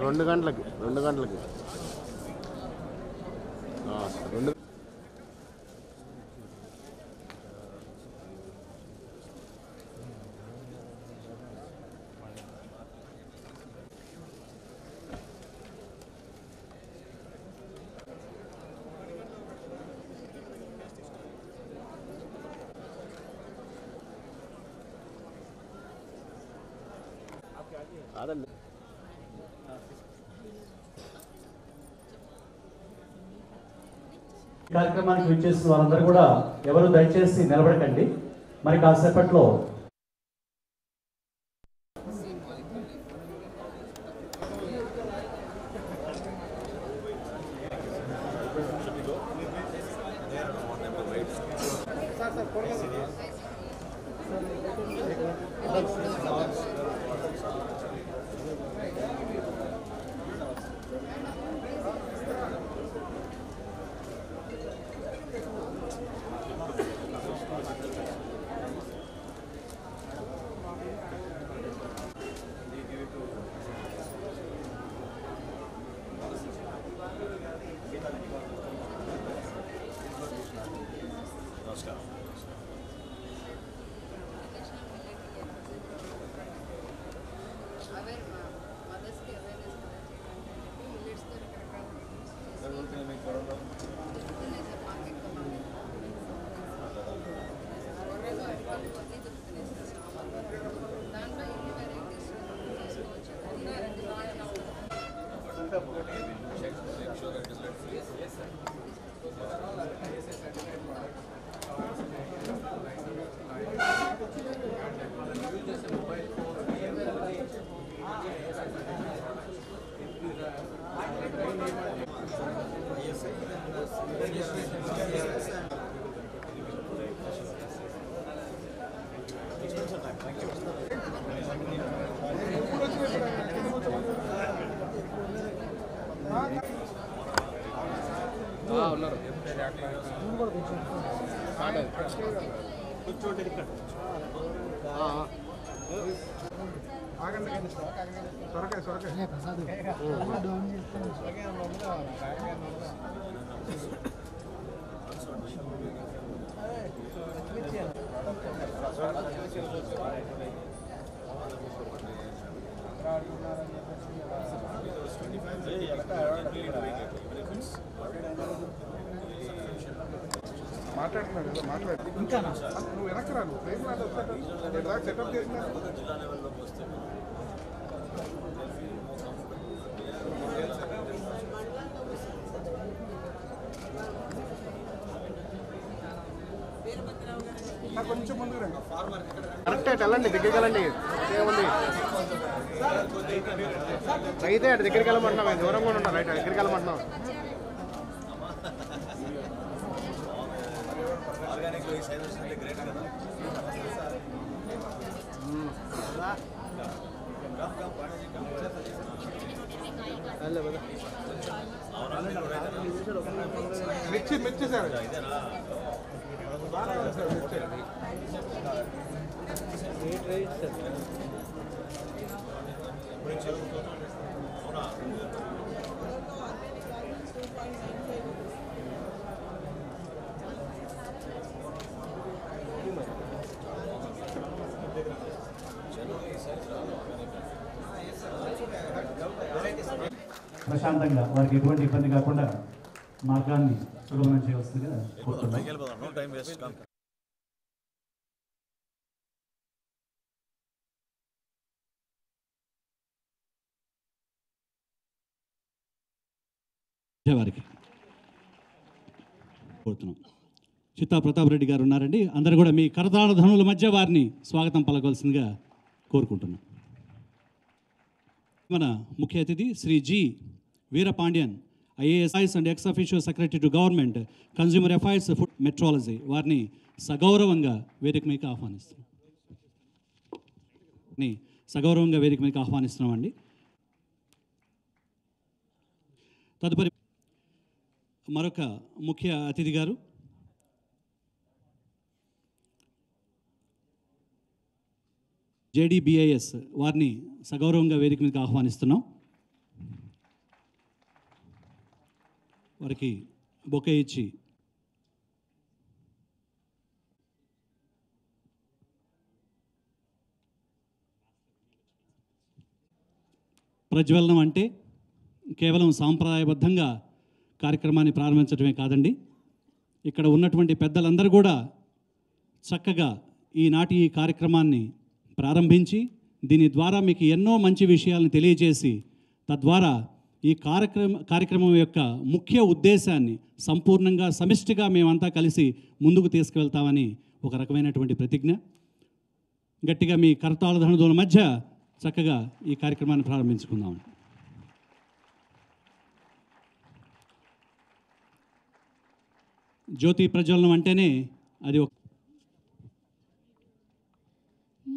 2 గంటలకి 2 గంటలకి 2 కాదండి. కార్యక్రమానికి విచ్చేసిన వారందరూ కూడా ఎవరు దయచేసి నిలబడకండి. మరి కాసేపట్లో ఉన్నారు మాట్లాడుతున్నాను కదా మాట్లాడు ఇంకా నువ్వు వెనక్కి రా నువ్వు ట్రైన్ మాట సెటప్ చేసిన కొంచెం ముందుకు రండి కరెక్ట్ వెళ్ళండి దగ్గరికి వెళ్ళండి ఏముంది అయితే అటు దగ్గరికి వెళ్ళమంటున్నాం దూరంగా ఉంటాం రైట్ దగ్గరికి వెళ్ళమంటున్నాం మిర్చి సార్ ప్రశాంతంగా వారికి ఎటువంటి ఇబ్బంది కాకుండా మార్గాన్ని సులభం చేయవలసిందిగా కోరుతున్నాం. వారికి కోరుతున్నాం. చిత్తా ప్రతాప్ రెడ్డి గారు ఉన్నారండి. అందరూ కూడా మీ కరతాళ ధనుల మధ్య వారిని స్వాగతం పలకవలసిందిగా కోరుకుంటున్నాం. మన ముఖ్య అతిథి Shri G Veerapandian, IAS and ex officio secretary to government, consumer affairs, food metrology, వారిని సగౌరవంగా వేదిక మీకు ఆహ్వానిస్తున్నామండి. తదుపరి మరొక ముఖ్య అతిథి గారు JDBIS, వారిని సగౌరవంగా వేదిక మీదకి ఆహ్వానిస్తున్నాం. వారికి బొకే ఇచ్చి ప్రజ్వలనం అంటే కేవలం సాంప్రదాయబద్ధంగా కార్యక్రమాన్ని ప్రారంభించడమే కాదండి, ఇక్కడ ఉన్నటువంటి పెద్దలందరూ కూడా చక్కగా ఈనాటి ఈ కార్యక్రమాన్ని ప్రారంభించి దీని ద్వారా మీకు ఎన్నో మంచి విషయాలను తెలియజేసి తద్వారా ఈ కార్యక్రమం యొక్క ముఖ్య ఉద్దేశాన్ని సంపూర్ణంగా సమిష్టిగా మేమంతా కలిసి ముందుకు తీసుకువెళ్తామని ఒక రకమైనటువంటి ప్రతిజ్ఞ. గట్టిగా మీ కర్తాళ ధనుల మధ్య చక్కగా ఈ కార్యక్రమాన్ని ప్రారంభించుకుందాం. జ్యోతి ప్రజ్వలనం అంటేనే అది ఒక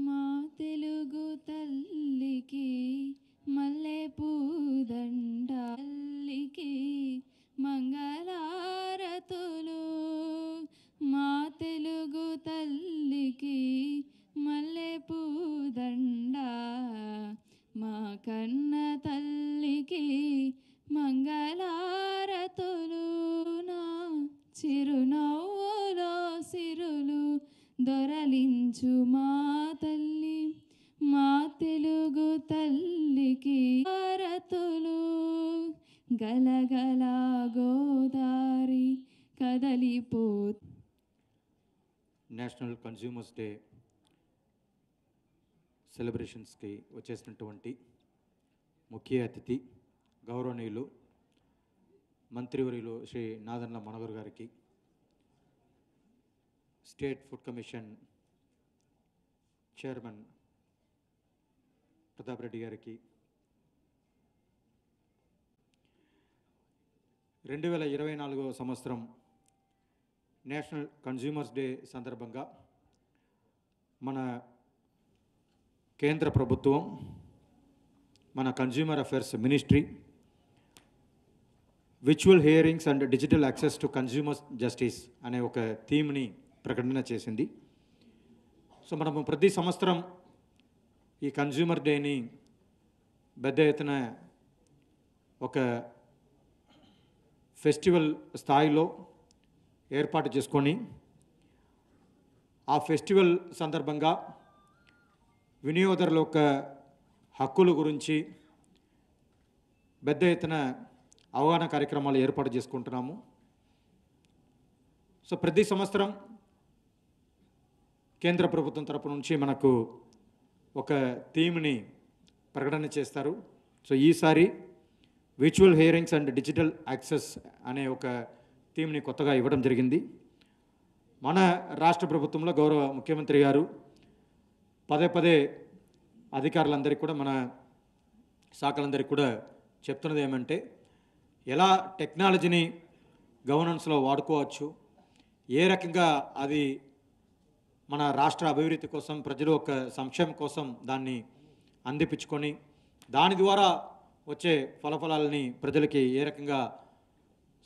మా తెలుగు తల్లికి మల్లె పూదండ తల్లికి మంగళారతులు, మా తెలుగు తల్లికి మల్లె పూదండ, మా కన్న తల్లికి మంగళారతులు, నా చిరునవ్వులో సిరులు దొరలించు మా తల్లి, మా తెలుగు తల్లికి హారతులు, గలగల గోదారి కదలిపో. నేషనల్ కన్జ్యూమర్స్ డే సెలబ్రేషన్స్కి వచ్చేసినటువంటి ముఖ్య అతిథి గౌరవనీయులు మంత్రివర్యులు శ్రీ నాదెండ్ల మనోహర్ గారికి, state food commission chairman Pratap Reddy గారికి, 2024 సంవత్సరం నేషనల్ కన్జ్యూమర్స్ డే సందర్భంగా మన కేంద్ర ప్రభుత్వం, మన consumer affairs ministry virtual hearings and digital access to consumer justice అనే ఒక థీమ్ని ప్రకటన చేసింది. సో మనము ప్రతి సంవత్సరం ఈ కన్జ్యూమర్ డేని పెద్ద ఎత్తున ఒక ఫెస్టివల్ స్థాయిలో ఏర్పాటు చేసుకొని ఆ ఫెస్టివల్ సందర్భంగా వినియోగదారుల యొక్క హక్కుల గురించి పెద్ద ఎత్తున అవగాహన కార్యక్రమాలు ఏర్పాటు చేసుకుంటున్నాము. సో ప్రతి సంవత్సరం కేంద్ర ప్రభుత్వం తరపు నుంచి మనకు ఒక థీమ్ని ప్రకటన చేస్తారు. సో ఈసారి virtual hearings and digital access అనే ఒక థీమ్ని కొత్తగా ఇవ్వడం జరిగింది. మన రాష్ట్ర ప్రభుత్వంలో గౌరవ ముఖ్యమంత్రి గారు పదే పదే అధికారులందరికీ కూడా, మన శాఖలందరికీ కూడా చెప్తున్నది ఏమంటే, ఎలా టెక్నాలజీని గవర్నెన్స్లో వాడుకోవచ్చు, ఏ రకంగా అది మన రాష్ట్ర అభివృద్ధి కోసం, ప్రజల యొక్క సంక్షేమం కోసం దాన్ని అందిపించుకొని దాని ద్వారా వచ్చే ఫలఫలాలని ప్రజలకి ఏ రకంగా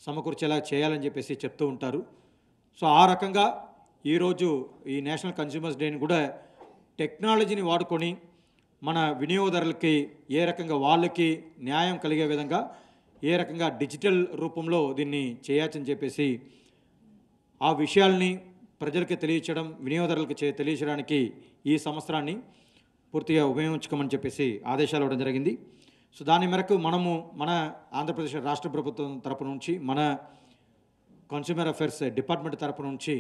సమకూర్చేలా చేయాలని చెప్పేసి చెప్తూ ఉంటారు. సో ఆ రకంగా ఈరోజు ఈ నేషనల్ కన్జ్యూమర్స్ డేని కూడా టెక్నాలజీని వాడుకొని మన వినియోగదారులకి ఏ రకంగా వాళ్ళకి న్యాయం కలిగే విధంగా ఏ రకంగా డిజిటల్ రూపంలో దీన్ని చేయొచ్చని చెప్పేసి ఆ విషయాల్ని ప్రజలకి తెలియచేయడం, వినియోగదారులకి తెలియచేయడానికి ఈ సంవత్సరాన్ని పూర్తిగా ఉపయోగించుకోమని చెప్పేసి ఆదేశాలు ఇవ్వడం జరిగింది. సో దాని మేరకు మనము మన ఆంధ్రప్రదేశ్ రాష్ట్ర ప్రభుత్వం తరపు నుంచి, మన కన్స్యూమర్ అఫేర్స్ డిపార్ట్మెంట్ తరపు నుంచి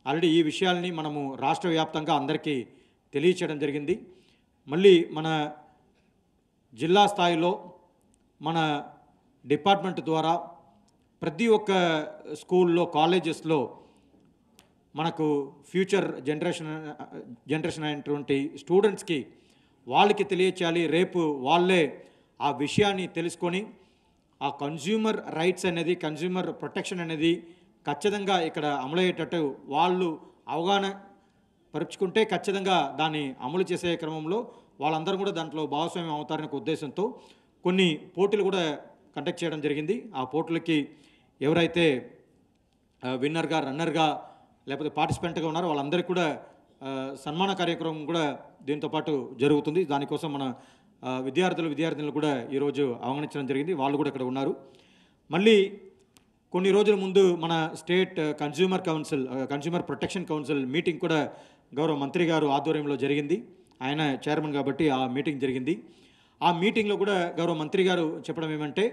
ఆల్రెడీ ఈ విషయాల్ని మనము రాష్ట్ర వ్యాప్తంగా అందరికీ తెలియచేయడం జరిగింది. మళ్ళీ మన జిల్లా స్థాయిలో మన డిపార్ట్మెంట్ ద్వారా ప్రతి ఒక్క స్కూల్లో, కాలేజెస్లో మనకు ఫ్యూచర్ జనరేషన్ అయినటువంటి స్టూడెంట్స్కి వాళ్ళకి తెలియచేయాలి. రేపు వాళ్ళే ఆ విషయాన్ని తెలుసుకొని ఆ కన్జ్యూమర్ రైట్స్ అనేది, కన్జ్యూమర్ ప్రొటెక్షన్ అనేది ఖచ్చితంగా ఇక్కడ అమలయ్యేటట్టు వాళ్ళు అవగాహన పరుచుకుంటే ఖచ్చితంగా దాన్ని అమలు చేసే క్రమంలో వాళ్ళందరూ కూడా దాంట్లో భాగస్వామ్యం అవుతారనే ఉద్దేశంతో కొన్ని పోటీలు కూడా కండక్ట్ చేయడం జరిగింది. ఆ పోటీలకి ఎవరైతే విన్నర్గా, రన్నర్గా లేకపోతే పార్టిసిపెంట్గా ఉన్నారో వాళ్ళందరికీ కూడా సన్మాన కార్యక్రమం కూడా దీంతోపాటు జరుగుతుంది. దానికోసం మన విద్యార్థులు కూడా ఈరోజు అవగణించడం జరిగింది. వాళ్ళు కూడా ఇక్కడ ఉన్నారు. మళ్ళీ కొన్ని రోజుల ముందు మన state consumer protection council meeting కూడా గౌరవ మంత్రి గారు ఆధ్వర్యంలో జరిగింది. ఆయన చైర్మన్ కాబట్టి ఆ మీటింగ్ జరిగింది. ఆ మీటింగ్లో కూడా గౌరవ మంత్రి గారు చెప్పడం ఏమంటే,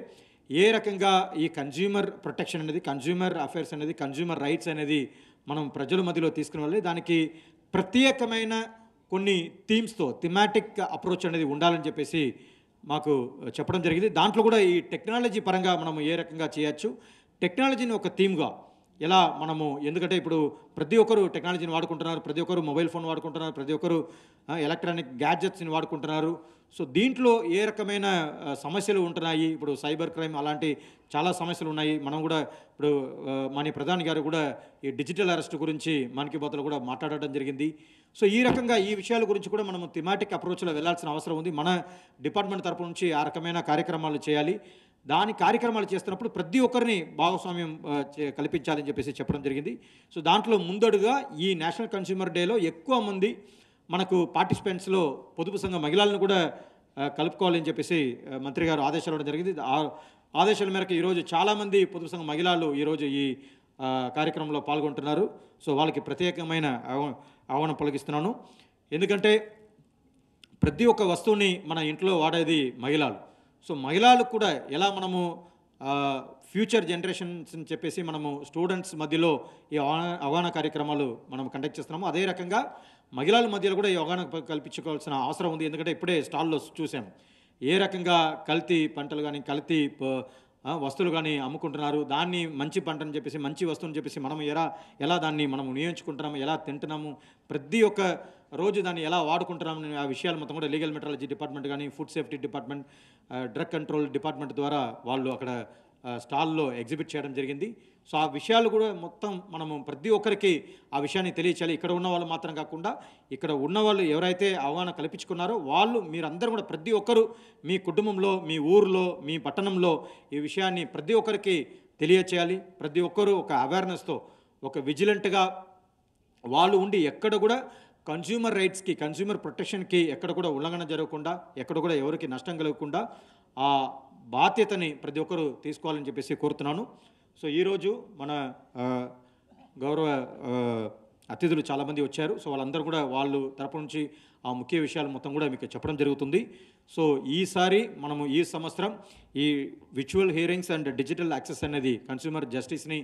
ఏ రకంగా ఈ కన్జ్యూమర్ ప్రొటెక్షన్ అనేది, కన్జ్యూమర్ అఫైర్స్ అనేది, కన్జ్యూమర్ రైట్స్ అనేది మనం ప్రజల మధ్యలో తీసుకుని వెళ్ళి దానికి ప్రత్యేకమైన కొన్ని థీమ్స్తో థిమాటిక్ అప్రోచ్ అనేది ఉండాలని చెప్పేసి మాకు చెప్పడం జరిగింది. దాంట్లో కూడా ఈ టెక్నాలజీ పరంగా మనము ఏ రకంగా చేయొచ్చు, టెక్నాలజీని ఒక థీమ్గా ఎలా మనము, ఎందుకంటే ఇప్పుడు ప్రతి ఒక్కరు టెక్నాలజీని వాడుకుంటున్నారు, ప్రతి ఒక్కరు మొబైల్ ఫోన్ వాడుకుంటున్నారు, ప్రతి ఒక్కరు ఎలక్ట్రానిక్ గ్యాడ్జెట్స్ని వాడుకుంటున్నారు. సో దీంట్లో ఏ రకమైన సమస్యలు ఉంటున్నాయి, ఇప్పుడు సైబర్ క్రైమ్ అలాంటి చాలా సమస్యలు ఉన్నాయి. మనం కూడా ఇప్పుడు మన ప్రధాని గారు కూడా ఈ డిజిటల్ అరెస్ట్ గురించి మన్ కీ బాత్లో కూడా మాట్లాడడం జరిగింది. సో ఈ రకంగా ఈ విషయాల గురించి కూడా మనము థిమాటిక్ అప్రోచ్లో వెళ్ళాల్సిన అవసరం ఉంది. మన డిపార్ట్మెంట్ తరపు నుంచి ఆ రకమైన కార్యక్రమాలు చేయాలి. దాని కార్యక్రమాలు చేస్తున్నప్పుడు ప్రతి ఒక్కరిని భాగస్వామ్యం కల్పించాలని చెప్పేసి చెప్పడం జరిగింది. సో దాంట్లో ముందడుగా ఈ నేషనల్ కన్స్యూమర్ డేలో ఎక్కువ మంది మనకు పార్టిసిపెంట్స్లో పొదుపు సంఘ మహిళలను కూడా కలుపుకోవాలని చెప్పేసి మంత్రి గారు ఆదేశాలు ఇవ్వడం జరిగింది. ఆదేశాల మేరకు ఈరోజు చాలామంది పొదుపు సంఘ మహిళలు ఈరోజు ఈ కార్యక్రమంలో పాల్గొంటున్నారు. సో వాళ్ళకి ప్రత్యేకమైన ఆహ్వానం పలికిస్తున్నాను. ఎందుకంటే ప్రతి ఒక్క వస్తువుని మన ఇంట్లో వాడేది మహిళలు. సో మహిళలు కూడా ఎలా మనము ఫ్యూచర్ జనరేషన్స్ అని చెప్పేసి మనము స్టూడెంట్స్ మధ్యలో ఈ అవగాహన కార్యక్రమాలు మనం కండక్ట్ చేస్తున్నాము. అదే రకంగా మహిళల మధ్యలో కూడా ఈ అవగాహన కల్పించుకోవాల్సిన అవసరం ఉంది. ఎందుకంటే ఇప్పుడే స్టాల్లో చూసాము ఏ రకంగా కల్తీ పంటలు కానీ కల్తీ వస్తువులు కానీ అమ్ముకుంటున్నారు. దాన్ని మంచి పంటని చెప్పేసి, మంచి వస్తువుని చెప్పేసి మనం ఎలా దాన్ని మనం వినియోగించుకుంటున్నాము, ఎలా తింటున్నాము, ప్రతి ఒక్క రోజు దాన్ని ఎలా వాడుకుంటున్నాము, ఆ విషయాలు మొత్తం కూడా లీగల్ మెట్రాలజీ డిపార్ట్మెంట్ కానీ, food safety department, drug control department ద్వారా వాళ్ళు అక్కడ స్టాల్లో ఎగ్జిబిట్ చేయడం జరిగింది. సో ఆ విషయాలు కూడా మొత్తం మనము ప్రతి ఒక్కరికి ఆ విషయాన్ని తెలియచేయాలి. ఇక్కడ ఉన్న వాళ్ళు మాత్రం కాకుండా ఇక్కడ ఉన్న వాళ్ళు ఎవరైతే అవగాహన కల్పించుకున్నారో వాళ్ళు, మీరందరూ కూడా ప్రతి ఒక్కరు మీ కుటుంబంలో, మీ ఊరిలో, మీ పట్టణంలో ఈ విషయాన్ని ప్రతి ఒక్కరికి తెలియచేయాలి. ప్రతి ఒక్కరూ ఒక అవేర్నెస్తో, ఒక విజిలెంట్గా వాళ్ళు ఉండి ఎక్కడ కూడా కన్స్యూమర్ రైట్స్కి, కన్స్యూమర్ ప్రొటెక్షన్కి ఎక్కడ కూడా ఉల్లంఘన జరగకుండా, ఎక్కడ కూడా ఎవరికి నష్టం కలగకుండా ఆ బాధ్యతని ప్రతి ఒక్కరూ తీసుకోవాలని చెప్పేసి కోరుతున్నాను. సో ఈరోజు మన గౌరవ అతిథులు చాలామంది వచ్చారు. సో వాళ్ళందరూ కూడా వాళ్ళు తరపు నుంచి ఆ ముఖ్య విషయాలు మొత్తం కూడా మీకు చెప్పడం జరుగుతుంది. సో ఈసారి మనము ఈ సంవత్సరం ఈ virtual hearings and digital access అనేది కన్స్యూమర్ జస్టిస్ని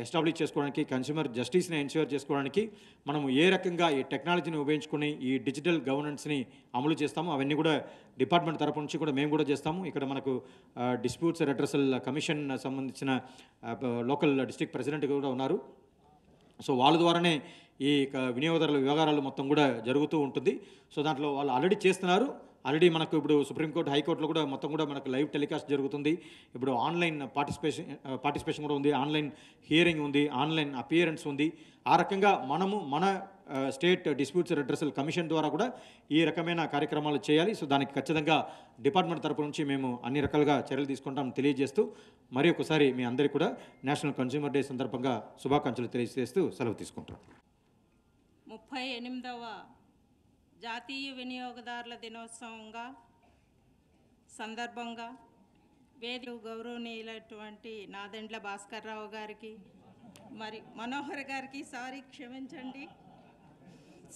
ఎస్టాబ్లిష్ చేసుకోవడానికి, కన్స్యూమర్ జస్టిస్ని ఎన్ష్యూర్ చేసుకోవడానికి మనము ఏ రకంగా ఈ టెక్నాలజీని ఉపయోగించుకొని ఈ డిజిటల్ గవర్నెన్స్ని అమలు చేస్తాము అవన్నీ కూడా డిపార్ట్మెంట్ తరపు నుంచి కూడా మేము కూడా చేస్తాము. ఇక్కడ మనకు డిస్ప్యూట్స్ రెడ్రెసల్ కమిషన్ సంబంధించిన లోకల్ డిస్ట్రిక్ట్ ప్రెసిడెంట్ కూడా ఉన్నారు. సో వాళ్ళ ద్వారానే ఈ వినియోగదారుల వ్యవహారాలు మొత్తం కూడా జరుగుతూ ఉంటుంది. సో దాంట్లో వాళ్ళు ఆల్రెడీ చేస్తున్నారు. ఆల్రెడీ మనకు ఇప్పుడు సుప్రీంకోర్టు, హైకోర్టులో కూడా మొత్తం కూడా మనకు లైవ్ టెలికాస్ట్ జరుగుతుంది. ఇప్పుడు ఆన్లైన్ పార్టిసిపేషన్ కూడా ఉంది, ఆన్లైన్ హియరింగ్ ఉంది, ఆన్లైన్ అపియరెన్స్ ఉంది. ఆ రకంగా మనము మన స్టేట్ డిస్ప్యూట్స్ రెడ్రెసల్ కమిషన్ ద్వారా కూడా ఈ రకమైన కార్యక్రమాలు చేయాలి. సో దానికి ఖచ్చితంగా డిపార్ట్మెంట్ తరపు నుంచి మేము అన్ని రకాలుగా చర్యలు తీసుకుంటాం తెలియజేస్తూ, మరి ఒకసారి మీ అందరికీ కూడా నేషనల్ కన్స్యూమర్ డే సందర్భంగా శుభాకాంక్షలు తెలియజేస్తూ సెలవు తీసుకుంటాం. 38వ జాతీయ వినియోగదారుల దినోత్సవంగా సందర్భంగా గౌరవనీయులైనటువంటి నాదెండ్ల భాస్కర్రావు గారికి, మరి మనోహర్ గారికి, క్షమించండి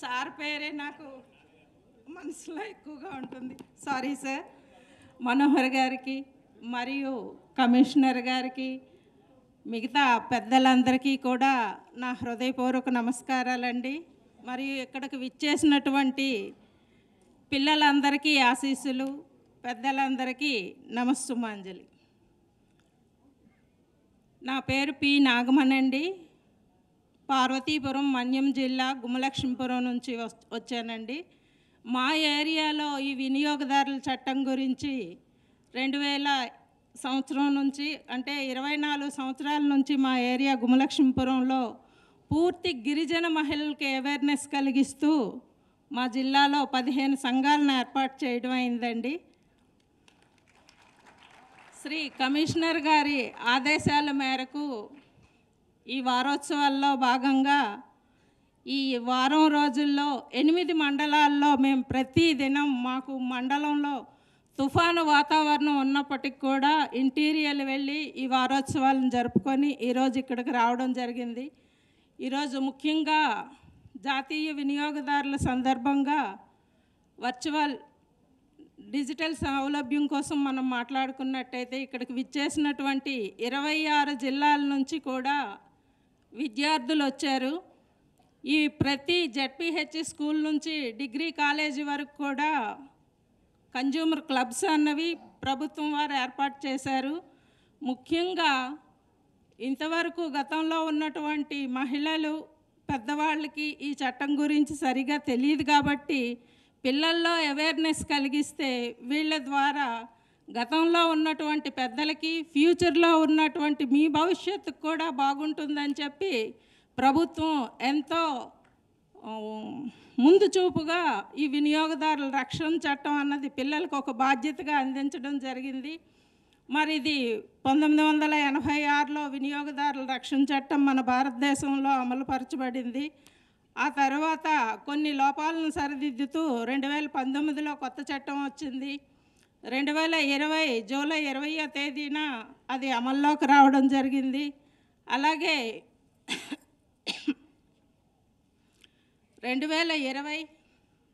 సార్ పేరే నాకు మనసులో ఎక్కువగా ఉంటుంది, సారీ సార్, మనోహర్ గారికి మరియు కమిషనర్ గారికి, మిగతా పెద్దలందరికీ కూడా నా హృదయపూర్వక నమస్కారాలండి. మరియు ఇక్కడికి విచ్చేసినటువంటి పిల్లలందరికీ ఆశీస్సులు, పెద్దలందరికీ నమస్సుమాంజలి. నా పేరు పి నాగమనండి. పార్వతీపురం, మన్యం జిల్లా, గుమ్మలక్ష్మీపురం నుంచి వచ్చానండి. మా ఏరియాలో ఈ వినియోగదారుల చట్టం గురించి 2000 సంవత్సరం నుంచి, అంటే 24 సంవత్సరాల నుంచి మా ఏరియా గుమ్మలక్ష్మీపురంలో పూర్తి గిరిజన మహిళలకి అవేర్నెస్ కలిగిస్తూ మా జిల్లాలో 15 సంఘాలను ఏర్పాటు చేయడం అయిందండి. శ్రీ కమిషనర్ గారి ఆదేశాల మేరకు ఈ వారోత్సవాల్లో భాగంగా ఈ వారం రోజుల్లో 8 మండలాల్లో మేము ప్రతిదినం, మాకు మండలంలో తుఫాను వాతావరణం ఉన్నప్పటికి కూడా ఇంటీరియర్ వెళ్ళి ఈ వారోత్సవాలను జరుపుకొని ఈరోజు ఇక్కడికి రావడం జరిగింది. ఈరోజు ముఖ్యంగా జాతీయ వినియోగదారుల సందర్భంగా వర్చువల్ డిజిటల్ సౌలభ్యం కోసం మనం మాట్లాడుకున్నట్టయితే ఇక్కడికి విచ్చేసినటువంటి 26 జిల్లాల నుంచి కూడా విద్యార్థులు వచ్చారు. ఈ ప్రతి జెడ్పీహెచ్ స్కూల్ నుంచి డిగ్రీ కాలేజీ వరకు కూడా కన్జ్యూమర్ క్లబ్స్ అన్నవి ప్రభుత్వం వారు ఏర్పాటు చేశారు. ముఖ్యంగా ఇంతవరకు గతంలో ఉన్నటువంటి మహిళలు పెద్దవాళ్ళకి ఈ చట్టం గురించి సరిగా తెలియదు కాబట్టి పిల్లల్లో అవేర్నెస్ కలిగిస్తే వీళ్ళ ద్వారా గతంలో ఉన్నటువంటి పెద్దలకి ఫ్యూచర్లో ఉన్నటువంటి మీ భవిష్యత్తుకు కూడా బాగుంటుందని చెప్పి ప్రభుత్వం ఎంతో ముందు చూపుగా ఈ వినియోగదారుల రక్షణ చట్టం అన్నది పిల్లలకు ఒక బాధ్యతగా అందించడం జరిగింది. మరి ఇది 1986లో వినియోగదారుల రక్షణ చట్టం మన భారతదేశంలో అమలుపరచబడింది. ఆ తర్వాత కొన్ని లోపాలను సరిదిద్దుతూ 2019లో కొత్త చట్టం వచ్చింది. 2020 జూలై 20వ తేదీన అది అమల్లోకి రావడం జరిగింది. అలాగే 2020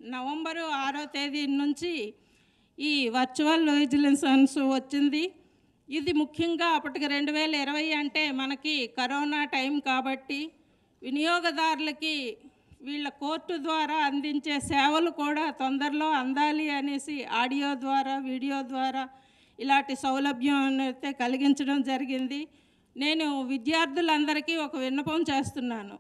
నవంబరు 6వ తేదీ నుంచి ఈ వర్చువల్ విజిలెన్స్ వచ్చింది. ఇది ముఖ్యంగా అప్పటికి 2020 అంటే మనకి కరోనా టైం కాబట్టి వినియోగదారులకి వీళ్ళ కోర్టు ద్వారా అందించే సేవలు కూడా తొందరలో అందాలి అనేసి ఆడియో ద్వారా వీడియో ద్వారా ఇలాంటి సౌలభ్యం అయితే కలిగించడం జరిగింది. నేను విద్యార్థులందరికీ ఒక విన్నపం చేస్తున్నాను.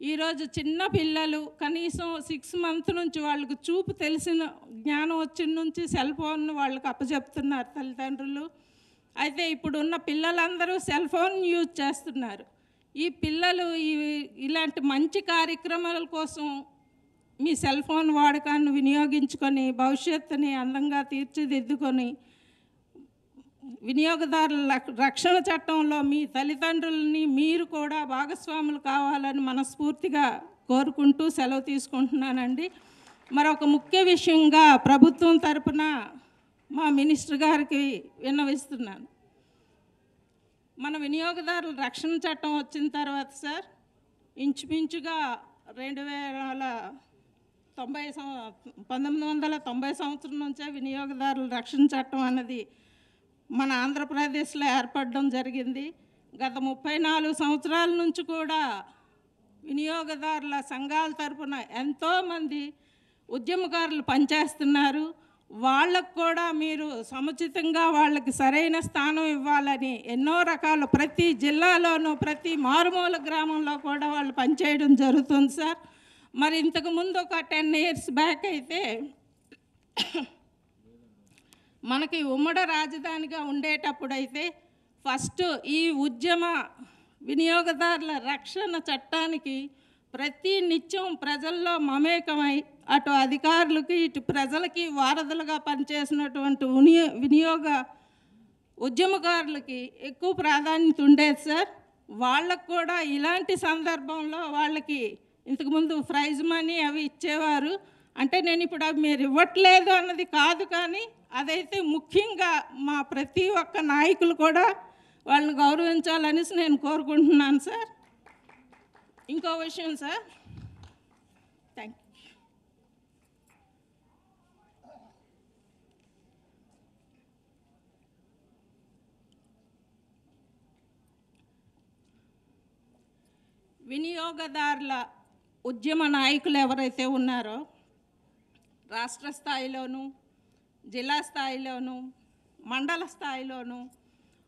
ఈరోజు చిన్న పిల్లలు కనీసం 6 months నుంచి వాళ్ళకు చూపు తెలిసిన జ్ఞానం వచ్చిన నుంచి సెల్ ఫోన్ వాళ్ళకి అప్పచెప్తున్నారు తల్లిదండ్రులు. అయితే ఇప్పుడున్న పిల్లలందరూ సెల్ ఫోన్ యూజ్ చేస్తున్నారు. ఈ పిల్లలు ఇలాంటి మంచి కార్యక్రమాల కోసం మీ సెల్ ఫోన్ వాడకాన్ని వినియోగించుకొని భవిష్యత్తుని అందంగా తీర్చిదిద్దుకొని వినియోగదారుల రక్షణ చట్టంలో మీ తల్లిదండ్రులని మీరు కూడా భాగస్వాములు కావాలని మనస్ఫూర్తిగా కోరుకుంటూ సెలవు తీసుకుంటున్నానండి. మరొక ముఖ్య విషయంగా ప్రభుత్వం తరపున మా మినిస్టర్ గారికి విన్నవిస్తున్నాను. మన వినియోగదారుల రక్షణ చట్టం వచ్చిన తర్వాత సార్ ఇంచుమించుగా 1990 సంవత్సరం నుంచే వినియోగదారుల రక్షణ చట్టం అన్నది మన ఆంధ్రప్రదేశ్లో ఏర్పడడం జరిగింది. గత 34 సంవత్సరాల నుంచి కూడా వినియోగదారుల సంఘాల తరపున ఎంతోమంది ఉద్యమకారులు పనిచేస్తున్నారు. వాళ్ళకు కూడా మీరు సముచితంగా వాళ్ళకి సరైన స్థానం ఇవ్వాలని ఎన్నో రకాల ప్రతి జిల్లాలోనూ ప్రతి మారుమూల గ్రామంలో కూడా వాళ్ళు పనిచేయడం జరుగుతుంది సార్. మరి ఇంతకుముందు ఒక 10 years బ్యాక్ అయితే మనకి ఉమ్మడి రాజధానిగా ఉండేటప్పుడైతే ఫస్ట్ ఈ ఉద్యమ వినియోగదారుల రక్షణ చట్టానికి ప్రతి నిత్యం ప్రజల్లో మమేకమై అటు అధికారులకి ఇటు ప్రజలకి వారధులుగా పనిచేసినటువంటి వినియోగ ఉద్యమకారులకి ఎక్కువ ప్రాధాన్యత ఉండేది సార్. వాళ్ళకు కూడా ఇలాంటి సందర్భంలో వాళ్ళకి ఇంతకుముందు ప్రైజ్ మనీ అవి ఇచ్చేవారు. అంటే నేను ఇప్పుడు అవి మీరు ఇవ్వట్లేదు అన్నది కాదు, కానీ అదైతే ముఖ్యంగా మా ప్రతి ఒక్క నాయకులు కూడా వాళ్ళని గౌరవించాలనేసి నేను కోరుకుంటున్నాను సార్. ఇంకో విషయం సార్, థ్యాంక్ యూ. వినియోగదారుల ఉద్యమ నాయకులు ఎవరైతే ఉన్నారో రాష్ట్ర స్థాయిలోనూ జిల్లా స్థాయిలోనూ మండల స్థాయిలోనూ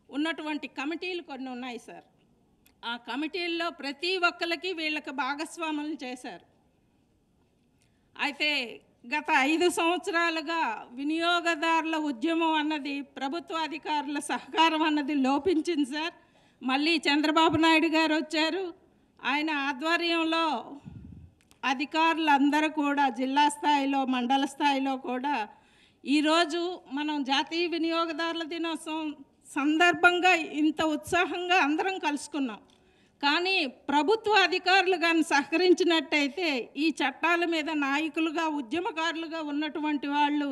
ఉన్నటువంటి కమిటీలు కొన్ని ఉన్నాయి సార్. ఆ కమిటీల్లో ప్రతి ఒక్కరికి వీళ్ళకి భాగస్వాములు చేశారు. అయితే గత 5 సంవత్సరాలుగా వినియోగదారుల ఉద్యమం అన్నది ప్రభుత్వ అధికారుల సహకారం అన్నది లోపించింది సార్. మళ్ళీ చంద్రబాబు నాయుడు గారు వచ్చారు. ఆయన ఆధ్వర్యంలో అధికారులందరూ కూడా జిల్లా స్థాయిలో మండల స్థాయిలో కూడా ఈరోజు మనం జాతీయ వినియోగదారుల దినోత్సవం సందర్భంగా ఇంత ఉత్సాహంగా అందరం కలుసుకున్నాం. కానీ ప్రభుత్వ అధికారులు కానీ సహకరించినట్టయితే ఈ చట్టాల మీద నాయకులుగా ఉద్యమకారులుగా ఉన్నటువంటి వాళ్ళు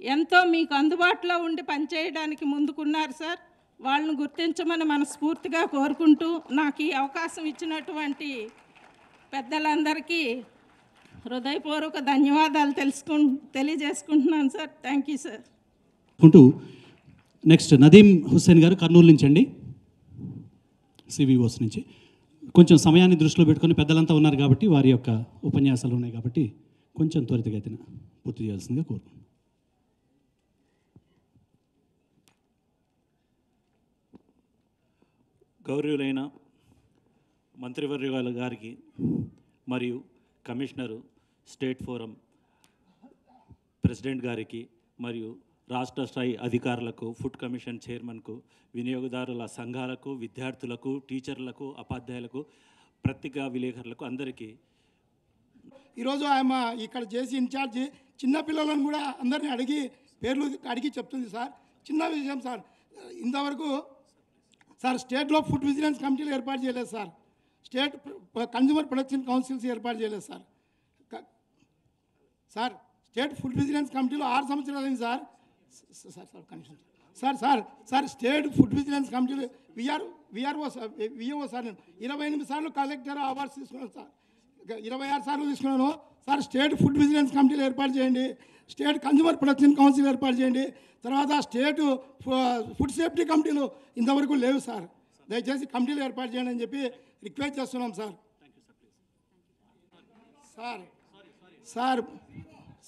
ఎంతో మీకు అందుబాటులో ఉండి పనిచేయడానికి ముందుకున్నారు సార్. వాళ్ళని గుర్తించమని మనస్ఫూర్తిగా కోరుకుంటూ నాకు ఈ అవకాశం ఇచ్చినటువంటి పెద్దలందరికీ హృదయపూర్వక ధన్యవాదాలు తెలియజేసుకుంటున్నాను sir. Thank you sir. Next Nadeem Hussain garu Kurnool నుంచి అండి, సివిఓస్ నుంచి. కొంచెం సమయాన్ని దృష్టిలో పెట్టుకొని పెద్దలంతా ఉన్నారు కాబట్టి వారి యొక్క ఉపన్యాసాలు ఉన్నాయి కాబట్టి కొంచెం త్వరితగతిన పూర్తి చేయాల్సిందిగా కోరుకుంటున్నాను. గౌరవులైన మంత్రివర్యుల గారికి మరియు కమిషనరు, స్టేట్ ఫోరం ప్రెసిడెంట్ గారికి మరియు రాష్ట్ర స్థాయి అధికారులకు, ఫుడ్ కమిషన్ చైర్మన్కు, వినియోగదారుల సంఘాలకు, విద్యార్థులకు, టీచర్లకు, ఉపాధ్యాయులకు, పత్రికా విలేకరులకు అందరికీ ఈరోజు ఆమె ఇక్కడ చేసి ఇన్ఛార్జి చిన్నపిల్లలను కూడా అందరినీ పేర్లు అడిగి చెప్తుంది సార్. చిన్న విషయం సార్, ఇంతవరకు సార్ స్టేట్లో ఫుడ్ విజిలెన్స్ కమిటీలు ఏర్పాటు చేయలేదు sir. State consumer protection councils ఏర్పాటు చేయలేదు sir. Sir state food vigilance కమిటీలో 6 సంవత్సరాలు అయింది sir. Sir state food vigilance కమిటీలు విఆర్ఓ సార్ నేను 28 సార్లు కలెక్టర్ అవార్డ్స్ తీసుకున్నాను సార్. 26 సార్లు తీసుకున్నాను సార్. స్టేట్ ఫుడ్ విజిలెన్స్ కమిటీలు ఏర్పాటు చేయండి, స్టేట్ కన్జ్యూమర్ ప్రొటెక్షన్ కౌన్సిల్ ఏర్పాటు చేయండి. తర్వాత స్టేట్ ఫుడ్ సేఫ్టీ కమిటీలు ఇంతవరకు లేవు సార్. దయచేసి కమిటీలు ఏర్పాటు చేయండి అని చెప్పి రిక్వెస్ట్ చేస్తున్నాం సార్.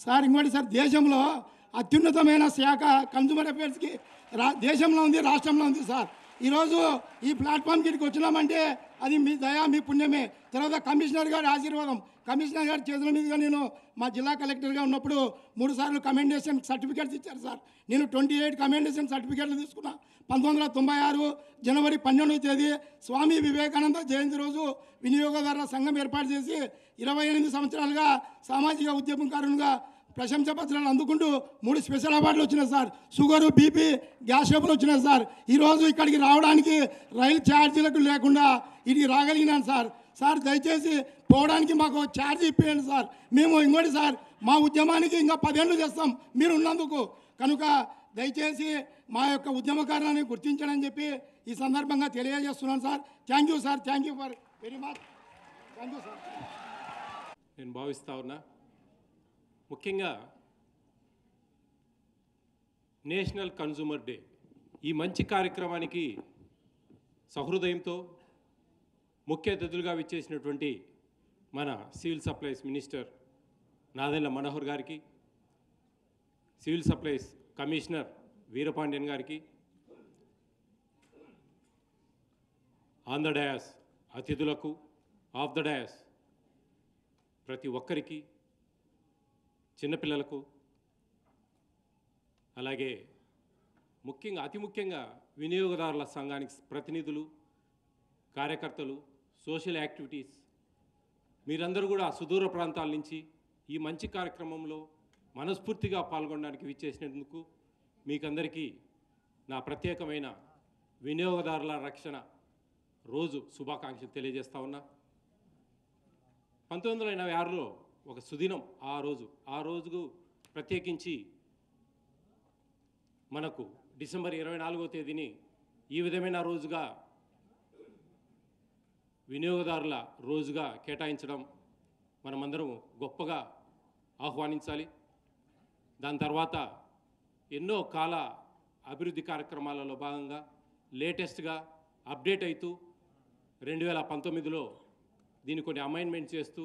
సార్ ఇంకోటి సార్, దేశంలో అత్యున్నతమైన శాఖ కన్జ్యూమర్ అఫేర్స్కి దేశంలో ఉంది, రాష్ట్రంలో ఉంది సార్. ఈరోజు ఈ ప్లాట్ఫామ్కి ఇక్కడికి వచ్చినామంటే అది మీ దయ, మీ పుణ్యమే. తర్వాత కమిషనర్ గారి ఆశీర్వాదం. కమిషనర్ గారి చేతుల మీదుగా నేను మా జిల్లా కలెక్టర్గా ఉన్నప్పుడు 3 సార్లు కమెండేషన్ సర్టిఫికేట్స్ ఇచ్చారు సార్. నేను 28 కమెండేషన్ సర్టిఫికేట్లు తీసుకున్నా. 1996 జనవరి 12వ తేదీ స్వామి వివేకానంద జయంతి రోజు వినియోగదారుల సంఘం ఏర్పాటు చేసి 28 సంవత్సరాలుగా సామాజిక ఉద్యమకారునిగా ప్రశంసా పత్రాలు అందుకుంటూ 3 స్పెషల్ అవార్డులు వచ్చినాయి sir. Sugar, BP, gas trouble వచ్చినాయి సార్. ఈరోజు ఇక్కడికి రావడానికి రైలు ఛార్జీలకు లేకుండా ఇక్కడికి రాగలిగినాను సార్. సార్ దయచేసి పోవడానికి మాకు ఛార్జీ ఇప్పించండి సార్. మేము ఇంకోటి సార్, మా ఉద్యమానికి ఇంకా 10 ఏళ్ళు చేస్తాం మీరు ఉన్నందుకు. కనుక దయచేసి మా యొక్క ఉద్యమకారులను గుర్తించడని చెప్పి ఈ సందర్భంగా తెలియజేస్తున్నాను sir. Thank you sir. Thank you for very much. Thank you sir. నేను భావిస్తా ఉన్నా, ముఖ్యంగా నేషనల్ కన్జ్యూమర్ డే ఈ మంచి కార్యక్రమానికి సహృదయంతో ముఖ్య అతిథులుగా విచ్చేసినటువంటి మన civil supplies minister Nadella Manohar గారికి, సివిల్ సప్లైస్ కమిషనర్ వీరపాండ్యన్ గారికి, ఆన్ ద డయాస్ అతిథులకు, ఆఫ్ ద డయాస్ ప్రతి ఒక్కరికి, చిన్నపిల్లలకు, అలాగే అతి ముఖ్యంగా వినియోగదారుల సంఘానికి ప్రతినిధులు, కార్యకర్తలు, సోషల్ యాక్టివిటీస్ మీరందరూ కూడా సుదూర ప్రాంతాల నుంచి ఈ మంచి కార్యక్రమంలో మనస్ఫూర్తిగా పాల్గొనడానికి విచ్చేసినందుకు మీకందరికీ నా ప్రత్యేకమైన వినియోగదారుల రక్షణ రోజు శుభాకాంక్షలు తెలియజేస్తా ఉన్నా. 1986లో ఒక సుదినం. ఆ రోజుకు ప్రత్యేకించి మనకు డిసెంబర్ 24వ తేదీని ఈ విధమైన రోజుగా వినియోగదారుల రోజుగా కేటాయించడం మనమందరం గొప్పగా ఆహ్వానించాలి. దాని తర్వాత ఎన్నో కాల అభివృద్ధి కార్యక్రమాలలో భాగంగా లేటెస్ట్గా అప్డేట్ అవుతూ 2019లో దీన్ని కొన్ని అమైన్మెంట్ చేస్తూ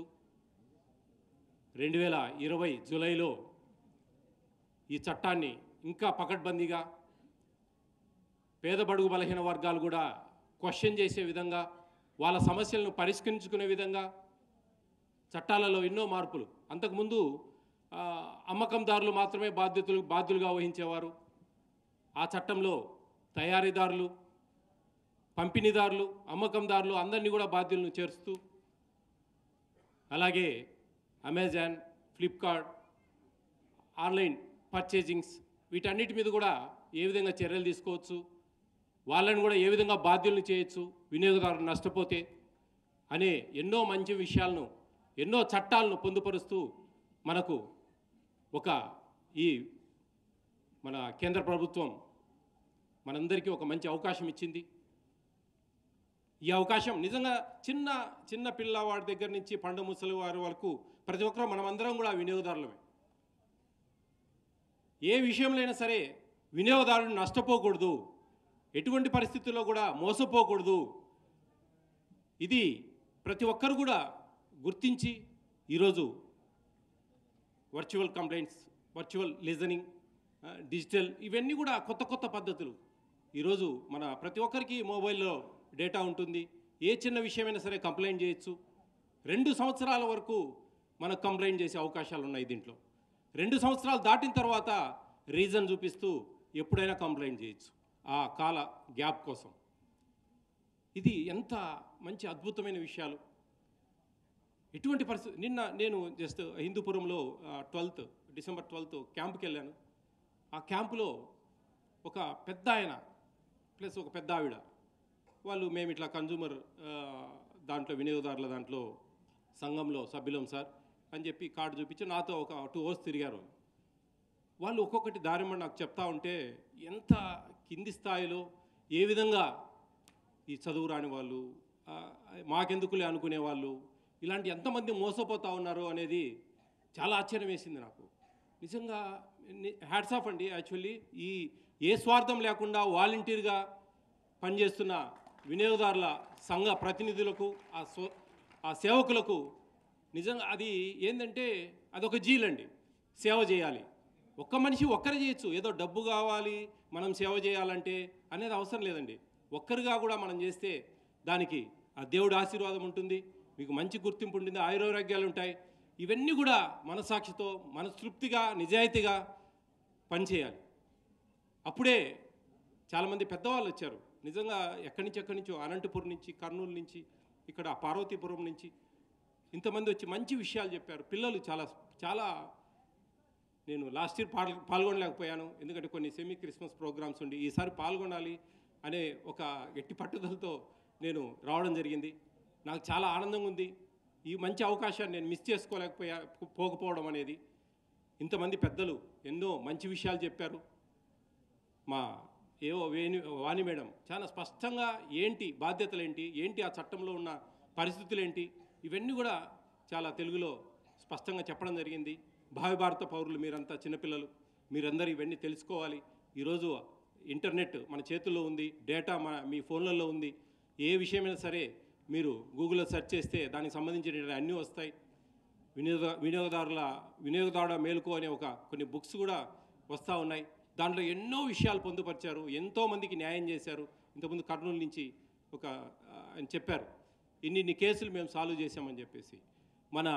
2020 జూలైలో ఈ చట్టాన్ని ఇంకా పకడ్బందీగా పేద బడుగు బలహీన వర్గాలు కూడా క్వశ్చన్ చేసే విధంగా, వాళ్ళ సమస్యలను పరిష్కరించుకునే విధంగా చట్టాలలో ఎన్నో మార్పులు. అంతకుముందు అమ్మకందారులు మాత్రమే బాధ్యులుగా వహించేవారు. ఆ చట్టంలో తయారీదారులు, పంపిణీదారులు, అమ్మకందారులు అందరినీ కూడా బాధ్యులను చేరుస్తూ, అలాగే అమెజాన్, ఫ్లిప్కార్ట్, ఆన్లైన్ పర్చేజింగ్స్ వీటన్నిటి మీద కూడా ఏ విధంగా చర్యలు తీసుకోవచ్చు, వాళ్ళని కూడా ఏ విధంగా బాధ్యులను చేయొచ్చు వినియోగదారులు నష్టపోతే అనే ఎన్నో మంచి విషయాలను, ఎన్నో చట్టాలను పొందుపరుస్తూ మనకు ఈ మన కేంద్ర ప్రభుత్వం మనందరికీ ఒక మంచి అవకాశం ఇచ్చింది. ఈ అవకాశం నిజంగా చిన్న చిన్న పిల్లవాడి దగ్గర నుంచి పండు ముసలి వారి వరకు ప్రతి ఒక్కరూ మనమందరం కూడా వినియోగదారులమే. ఏ విషయంలో అయినా సరే వినియోగదారుడు నష్టపోకూడదు, ఎటువంటి పరిస్థితుల్లో కూడా మోసపోకూడదు. ఇది ప్రతి ఒక్కరు కూడా గుర్తించి ఈరోజు virtual complaints, virtual listening, digital, ఇవన్నీ కూడా కొత్త కొత్త పద్ధతులు. ఈరోజు మన ప్రతి ఒక్కరికి మొబైల్లో డేటా ఉంటుంది. ఏ చిన్న విషయమైనా సరే కంప్లైంట్ చేయొచ్చు. 2 సంవత్సరాల వరకు మనకు కంప్లైంట్ చేసే అవకాశాలు ఉన్నాయి దీంట్లో. 2 సంవత్సరాలు దాటిన తర్వాత రీజన్ చూపిస్తూ ఎప్పుడైనా కంప్లైంట్ చేయొచ్చు ఆ కాల గ్యాప్ కోసం. ఇది ఎంత మంచి అద్భుతమైన విషయాలు. ఎటువంటి పరిస్థితి. నిన్న నేను జస్ట్ హిందూపురంలో డిసెంబర్ 12 క్యాంప్కి వెళ్ళాను. ఆ క్యాంపులో ఒక పెద్ద ఆయన ప్లస్ ఒక పెద్ద ఆవిడ, వాళ్ళు మేము ఇట్లా కన్జ్యూమర్ దాంట్లో వినియోగదారుల దాంట్లో సంఘంలో సభ్యులం సార్ అని చెప్పి కార్డు చూపించి నాతో ఒక 2 అవర్స్ తిరిగారు. వాళ్ళు ఒక్కొక్కటి దారిమని నాకు చెప్తా ఉంటే ఎంత కింది స్థాయిలో ఏ విధంగా ఈ చదువు రాని వాళ్ళు, మాకెందుకులే అనుకునే వాళ్ళు, ఇలాంటి ఎంతమంది మోసపోతూ ఉన్నారు అనేది చాలా ఆశ్చర్యం వేసింది నాకు. నిజంగా హ్యాట్స్ ఆఫ్ అండి. యాక్చువల్లీ ఈ ఏ స్వార్థం లేకుండా వాలంటీర్గా పనిచేస్తున్న వినియోగదారుల సంఘ ప్రతినిధులకు, ఆ సేవకులకు నిజంగా అది ఏంటంటే అదొక జీలండి. సేవ చేయాలి. ఒక్క మనిషి ఒక్కరే చేయొచ్చు. ఏదో డబ్బు కావాలి మనం సేవ చేయాలంటే అనేది అవసరం లేదండి. ఒక్కరిగా కూడా మనం చేస్తే దానికి ఆ దేవుడి ఆశీర్వాదం ఉంటుంది, మీకు మంచి గుర్తింపు ఉంటుంది, ఆయురారోగ్యాలు ఉంటాయి. ఇవన్నీ కూడా మనసాక్షితో మనస్తృప్తిగా నిజాయితీగా పనిచేయాలి. అప్పుడే చాలామంది పెద్దవాళ్ళు వచ్చారు. నిజంగా ఎక్కడి నుంచో అనంతపురం నుంచి, కర్నూలు నుంచి, ఇక్కడ పార్వతీపురం నుంచి ఇంతమంది వచ్చి మంచి విషయాలు చెప్పారు. పిల్లలు చాలా నేను లాస్ట్ ఇయర్ పాల్గొనలేకపోయాను, ఎందుకంటే కొన్ని సెమీ క్రిస్మస్ ప్రోగ్రామ్స్ ఉండి. ఈసారి పాల్గొనాలి అనే ఒక గట్టి పట్టుదలతో నేను రావడం జరిగింది. నాకు చాలా ఆనందంగా ఉంది. ఈ మంచి అవకాశాన్ని నేను మిస్ పోకపోవడం అనేది. ఇంతమంది పెద్దలు ఎన్నో మంచి విషయాలు చెప్పారు. మా వాణి మేడం చాలా స్పష్టంగా బాధ్యతలు ఏంటి ఆ చట్టంలో ఉన్న పరిస్థితులు ఏంటి, ఇవన్నీ కూడా చాలా తెలుగులో స్పష్టంగా చెప్పడం జరిగింది. భావి భారత పౌరులు మీరంతా చిన్నపిల్లలు, మీరందరూ ఇవన్నీ తెలుసుకోవాలి. ఈరోజు ఇంటర్నెట్ మన చేతుల్లో ఉంది, డేటా మీ ఫోన్లలో ఉంది. ఏ విషయమైనా సరే మీరు గూగుల్లో సెర్చ్ చేస్తే దానికి సంబంధించిన అన్నీ వస్తాయి. వినియోగదారుల మేలుకో అనే కొన్ని బుక్స్ కూడా వస్తూ ఉన్నాయి. దాంట్లో ఎన్నో విషయాలు పొందుపరిచారు, ఎంతోమందికి న్యాయం చేశారు. ఇంతకుముందు కర్నూలు నుంచి ఆయన చెప్పారు, ఇన్ని కేసులు మేము సాల్వ్ చేశామని చెప్పేసి. మన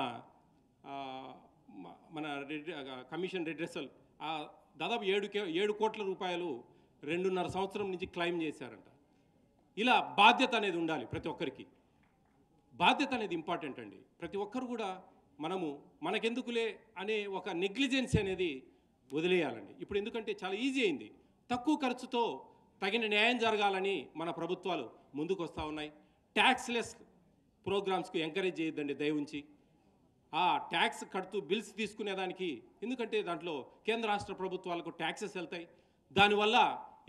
కమిషన్ రెడ్రెసల్ దాదాపు 7 కోట్ల రూపాయలు 2.5 సంవత్సరం నుంచి క్లెయిమ్ చేశారంట. ఇలా బాధ్యత అనేది ఉండాలి ప్రతి ఒక్కరికి. బాధ్యత అనేది ఇంపార్టెంట్ అండి. ప్రతి ఒక్కరు కూడా మనకెందుకులే అనే ఒక నెగ్లిజెన్స్ అనేది వదిలేయాలండి. ఇప్పుడు ఎందుకంటే చాలా ఈజీ అయింది. తక్కువ ఖర్చుతో తగిన న్యాయం జరగాలని మన ప్రభుత్వాలు ముందుకు వస్తూ ఉన్నాయి. ట్యాక్స్లెస్ ప్రోగ్రామ్స్కి ఎంకరేజ్ చేయొద్దండి దయవుంచి. ఆ ట్యాక్స్ కడుతూ బిల్స్ తీసుకునేదానికి, ఎందుకంటే దాంట్లో కేంద్ర రాష్ట్ర ప్రభుత్వాలకు ట్యాక్సెస్ వెళ్తాయి. దానివల్ల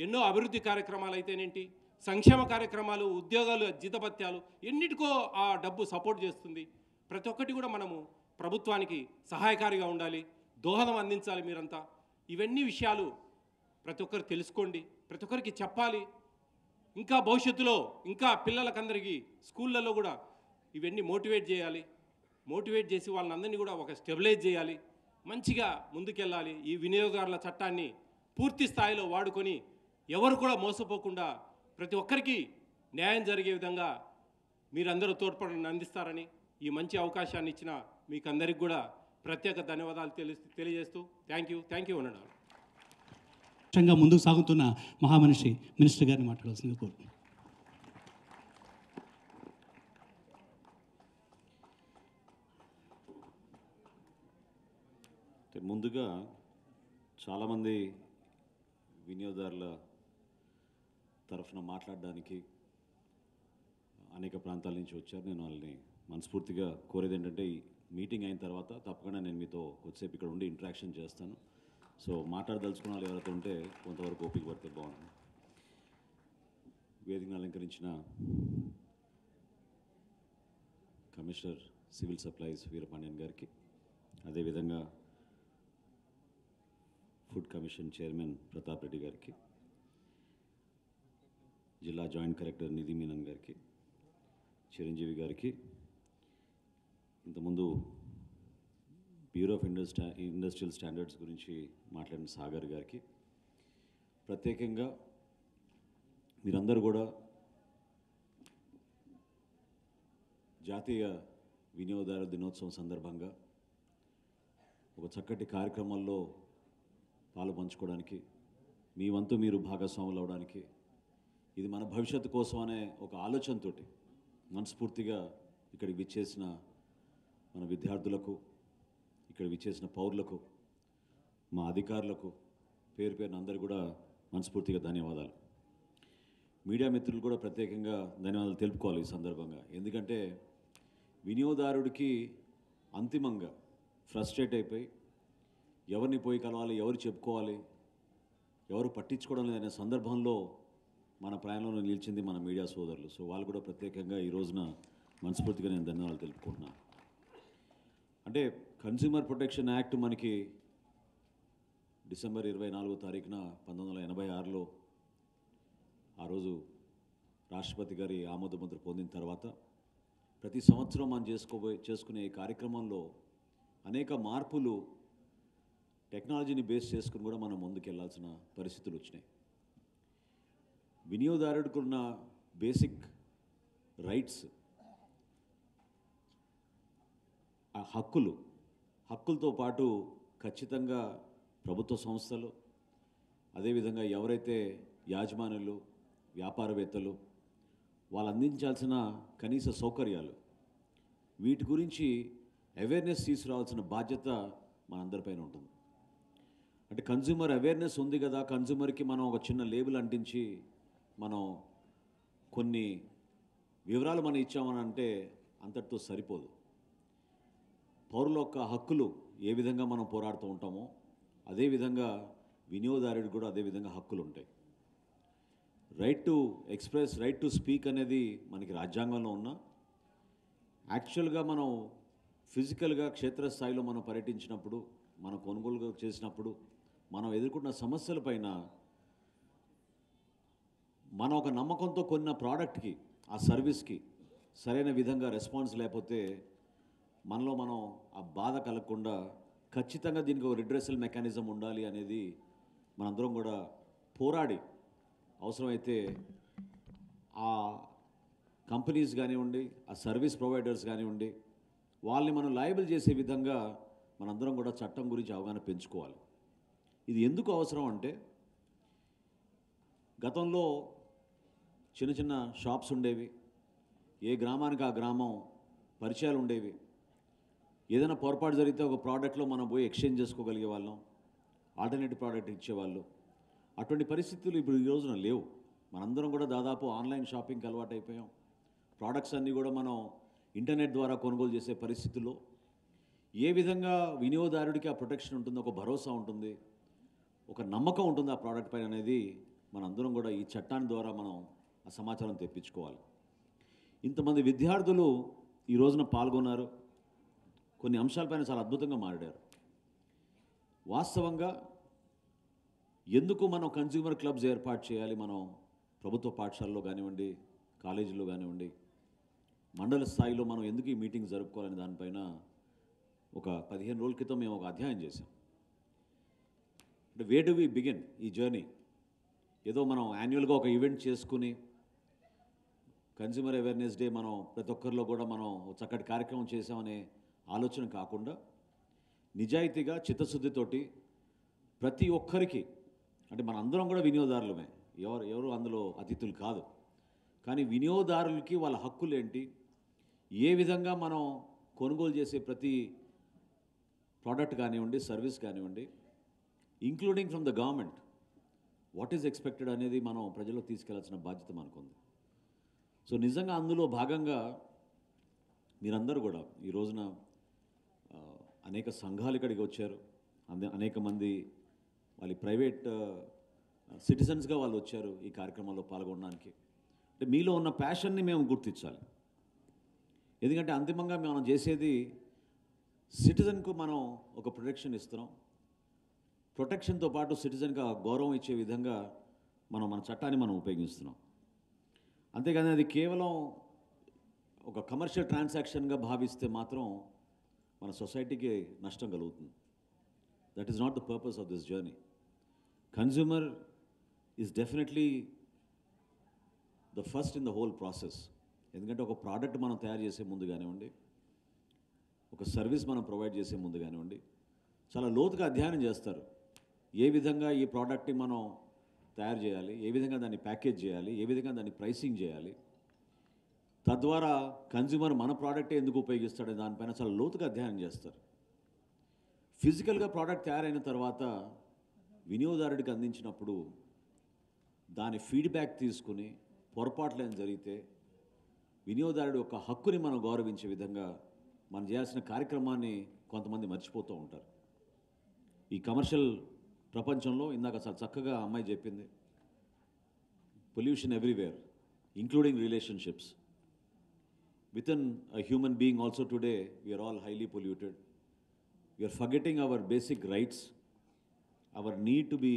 ఎన్నో అభివృద్ధి కార్యక్రమాలు అయితేనేంటి, సంక్షేమ కార్యక్రమాలు, ఉద్యోగాలు, జీతభత్యాలు, ఎన్నిటికో ఆ డబ్బు సపోర్ట్ చేస్తుంది. ప్రతి ఒక్కటి కూడా మనము ప్రభుత్వానికి సహాయకారిగా ఉండాలి, దోహదం అందించాలి. మీరంతా ఇవన్నీ విషయాలు ప్రతి ఒక్కరు తెలుసుకోండి, ప్రతి ఒక్కరికి చెప్పాలి. ఇంకా భవిష్యత్తులో ఇంకా పిల్లలకందరికీ స్కూళ్ళల్లో కూడా ఇవన్నీ మోటివేట్ చేయాలి. మోటివేట్ చేసి వాళ్ళందరినీ కూడా ఒక స్టెబిలైజ్ చేయాలి, మంచిగా ముందుకెళ్ళాలి. ఈ వినియోగదారుల చట్టాన్ని పూర్తి స్థాయిలో వాడుకొని ఎవరు కూడా మోసపోకుండా ప్రతి ఒక్కరికి న్యాయం జరిగే విధంగా మీరందరూ తోడ్పడిని అందిస్తారని, ఈ మంచి అవకాశాన్ని ఇచ్చిన మీకు అందరికి కూడా ప్రత్యేక ధన్యవాదాలు తెలియజేస్తూ థ్యాంక్ యూ అన్నాడు. ముఖ్యంగా ముందుకు సాగుతున్న మహామనిషి మినిస్టర్ గారిని మాట్లాడాల్సిందిగా కోరుతున్నాను. ముందుగా చాలామంది వినియోగదారుల తరఫున మాట్లాడడానికి అనేక ప్రాంతాల నుంచి వచ్చారు. నేను వాళ్ళని మనస్ఫూర్తిగా కోరేది ఏంటంటే, ఈ మీటింగ్ అయిన తర్వాత తప్పకుండా నేను మీతో కొద్దిసేపు ఇక్కడ ఉండి ఇంటరాక్షన్ చేస్తాను. సో మాట్లాడదలుచుకున్న వాళ్ళు ఎవరైతే ఉంటే కొంతవరకు ఓపిక పడితే బాగుంటుంది. వేదికను అలంకరించిన కమిషనర్ సివిల్ సప్లైస్ వీరపాండ్యన్ గారికి, అదేవిధంగా food commission chairman Pratap Reddy గారికి, జిల్లా జాయింట్ కలెక్టర్ నిధి మీనన్ గారికి, చిరంజీవి గారికి, ఇంతకుముందు బ్యూరో ఆఫ్ ఇండస్ట్రియల్ స్టాండర్డ్స్ గురించి మాట్లాడిన సాగర్ గారికి, ప్రత్యేకంగా మీరందరూ కూడా జాతీయ వినియోగదారుల దినోత్సవం సందర్భంగా ఒక చక్కటి కార్యక్రమాల్లో పాలు పంచుకోవడానికి, మీ వంతు మీరు భాగస్వాములు అవడానికి, ఇది మన భవిష్యత్తు కోసం అనే ఒక ఆలోచనతో మనస్ఫూర్తిగా ఇక్కడికి విచ్చేసిన మన విద్యార్థులకు, ఇక్కడ విచ్చేసిన పౌరులకు, మా అధికారులకు పేరు పేరున అందరూ కూడా మనస్ఫూర్తిగా ధన్యవాదాలు. మీడియా మిత్రులు కూడా ప్రత్యేకంగా ధన్యవాదాలు తెలుపుకోవాలి ఈ సందర్భంగా. ఎందుకంటే వినియోగదారుడికి అంతిమంగా ఫ్రస్ట్రేట్ అయిపోయి ఎవరిని పోయి కలవాలి, ఎవరు చెప్పుకోవాలి, ఎవరు పట్టించుకోవడం లేదనే సందర్భంలో మన ప్రయాణంలో నిలిచింది మన మీడియా సోదరులు. సో వాళ్ళు కూడా ప్రత్యేకంగా ఈ రోజున మనస్ఫూర్తిగా నేను ధన్యవాదాలు తెలుపుకుంటున్నాను. అంటే కన్స్యూమర్ ప్రొటెక్షన్ యాక్ట్ మనకి డిసెంబర్ 24వ తారీఖున 1986లో ఆ రోజు రాష్ట్రపతి గారి ఆమోదముద్ర పొందిన తర్వాత ప్రతి సంవత్సరం మనం చేసుకునే ఈ కార్యక్రమంలో అనేక మార్పులు టెక్నాలజీని బేస్ చేసుకుని కూడా మనం ముందుకెళ్లాల్సిన పరిస్థితులు వచ్చినాయి. వినియోగదారుడికి ఉన్న బేసిక్ రైట్స్, ఆ హక్కులతో పాటు ఖచ్చితంగా ప్రభుత్వ సంస్థలు, అదేవిధంగా ఎవరైతే యాజమానులు, వ్యాపారవేత్తలు, వాళ్ళు అందించాల్సిన కనీస సౌకర్యాలు, వీటి గురించి అవేర్నెస్ తీసుకురావాల్సిన బాధ్యత మనందరిపైన ఉంటుంది. అంటే కన్జ్యూమర్ అవేర్నెస్ ఉంది కదా, కన్జ్యూమర్కి మనం ఒక చిన్న లేబుల్ అంటించి మనం కొన్ని వివరాలు మనం ఇచ్చామని అంటే అంతటితో సరిపోదు. పౌరుల యొక్క హక్కులు ఏ విధంగా మనం పోరాడుతూ ఉంటామో అదేవిధంగా వినియోగదారుడికి కూడా అదేవిధంగా హక్కులు ఉంటాయి. Right to express, right to speak అనేది మనకి రాజ్యాంగంలో ఉన్న, యాక్చువల్గా మనం ఫిజికల్గా క్షేత్రస్థాయిలో మనం పర్యటించినప్పుడు, మనం కొనుగోలు చేసినప్పుడు మనం ఎదుర్కొన్న సమస్యలపైన మనం ఒక నమ్మకంతో కొన్న ప్రోడక్ట్కి, ఆ సర్వీస్కి సరైన విధంగా రెస్పాన్స్ లేకపోతే మనలో మనం ఆ బాధ కలగకుండా ఖచ్చితంగా దీనికి ఒక రిడ్రెసల్ మెకానిజం ఉండాలి అనేది మనందరం కూడా పోరాడి అవసరమైతే ఆ కంపెనీస్ కానివ్వండి, ఆ సర్వీస్ ప్రొవైడర్స్ కానివ్వండి, వాళ్ళని మనం లయబుల్ చేసే విధంగా మనందరం కూడా చట్టం గురించి అవగాహన పెంచుకోవాలి. ఇది ఎందుకు అవసరం అంటే, గతంలో చిన్న చిన్న షాప్స్ ఉండేవి, ఏ గ్రామానికి ఆ గ్రామం పరిచయాలు ఉండేవి. ఏదైనా పొరపాటు జరిగితే ఒక ప్రోడక్ట్లో మనం పోయి ఎక్స్చేంజ్ చేసుకోగలిగే వాళ్ళం, ఆల్టర్నేటివ్ ప్రోడక్ట్ ఇచ్చేవాళ్ళు. అటువంటి పరిస్థితులు ఇప్పుడు ఈ రోజున లేవు. మనందరం కూడా దాదాపు ఆన్లైన్ షాపింగ్కి అలవాటు అయిపోయాం. ప్రోడక్ట్స్ అన్నీ కూడా మనం ఇంటర్నెట్ ద్వారా కొనుగోలు చేసే పరిస్థితుల్లో ఏ విధంగా వినియోగదారుడికి ఆ ప్రొటెక్షన్ ఉంటుంది, ఒక భరోసా ఉంటుంది, ఒక నమ్మకం ఉంటుంది ఆ ప్రోడక్ట్ పైన అనేది మనందరం కూడా ఈ చట్టాన్ని ద్వారా మనం ఆ సమాచారం తెప్పించుకోవాలి. ఇంతమంది విద్యార్థులు ఈ రోజున పాల్గొన్నారు, కొన్ని అంశాలపైన చాలా అద్భుతంగా మాట్లాడారు. వాస్తవంగా ఎందుకు మనం కన్స్యూమర్ క్లబ్స్ ఏర్పాటు చేయాలి, మనం ప్రభుత్వ పాఠశాలలో కానివ్వండి, కాలేజీలో కానివ్వండి, మండల స్థాయిలో మనం ఎందుకు ఈ మీటింగ్ జరుపుకోవాలని దానిపైన ఒక 15 రోజుల క్రితం మేము ఒక అధ్యాయం చేసాం. అంటే వే డు వి బిగిన్ ఈ జర్నీ? ఏదో మనం యాన్యువల్గా ఒక ఈవెంట్ చేసుకుని కన్స్యూమర్ అవేర్నెస్ డే మనం ప్రతి ఒక్కరిలో కూడా మనం చక్కటి కార్యక్రమం చేసామనే ఆలోచన కాకుండా, నిజాయితీగా చిత్తశుద్ధితోటి ప్రతి ఒక్కరికి, అంటే మన అందరం కూడా వినియోగదారులమే, ఎవరు అందులో అతిథులు కాదు, కానీ వినియోగదారులకి వాళ్ళ హక్కులు ఏంటి, ఏ విధంగా మనం కొనుగోలు చేసే ప్రతి ప్రోడక్ట్ కానివ్వండి, సర్వీస్ కానివ్వండి, including from the government what is expected అనేది మనం ప్రజలకు తీసుకెళ్లాల్సిన బాధ్యత మనకుంది. సో నిజంగా అందులో భాగంగా మీరందరూ కూడా ఈ రోజున అనేక సంఘాలు ఇక్కడికి వచ్చారు, అనేక మంది వాళ్ళ ప్రైవేట్ సిటిజన్స్గా వాళ్ళు వచ్చారు ఈ కార్యక్రమంలో పాల్గొనడానికి. అంటే మీలో ఉన్న ప్యాషన్ని మేము గుర్తించాలి. ఎందుకంటే అంతిమంగా మనం చేసేది సిటిజన్కు మనం ఒక ప్రొటెక్షన్ ఇస్తున్నాం. ప్రొటెక్షన్తో పాటు సిటిజన్గా గౌరవం ఇచ్చే విధంగా మన చట్టాన్ని మనం ఉపయోగిస్తున్నాం. అంతేగాని అది కేవలం ఒక కమర్షియల్ ట్రాన్సాక్షన్గా భావిస్తే మాత్రం మన సొసైటీకి నష్టం కలుగుతుంది. That is not the purpose of this journey. Consumer is definitely the first in the whole process. ఎందుకంటే ఒక ప్రోడక్ట్ మనం తయారు చేసే ముందు కానివ్వండి, ఒక సర్వీస్ మనం ప్రొవైడ్ చేసే ముందు కానివ్వండి, చాలా లోతుగా అధ్యయనం చేస్తారు. ఏ విధంగా ఈ ప్రోడక్ట్ని మనం తయారు చేయాలి, ఏ విధంగా దాన్ని ప్యాకేజ్ చేయాలి, ఏ విధంగా దాన్ని ప్రైసింగ్ చేయాలి, తద్వారా కన్జ్యూమర్ మన ప్రోడక్టే ఎందుకు ఉపయోగిస్తాడో దానిపైన చాలా లోతుగా అధ్యయనం చేస్తారు. ఫిజికల్గా ప్రోడక్ట్ తయారైన తర్వాత వినియోగదారుడికి అందించినప్పుడు దాని ఫీడ్బ్యాక్ తీసుకుని పొరపాట్లు ఏం జరిగితే వినియోగదారుడి యొక్క హక్కుని మనం గౌరవించే విధంగా మనం చేయాల్సిన కార్యక్రమాన్ని కొంతమంది మర్చిపోతూ ఉంటారు. ఈ కమర్షియల్ ప్రపంచంలో ఇందాక చాలా చక్కగా అమ్మాయి చెప్పింది, pollution everywhere including relationships. Within a human being also today, we are all highly polluted. We are forgetting our basic rights, our need to be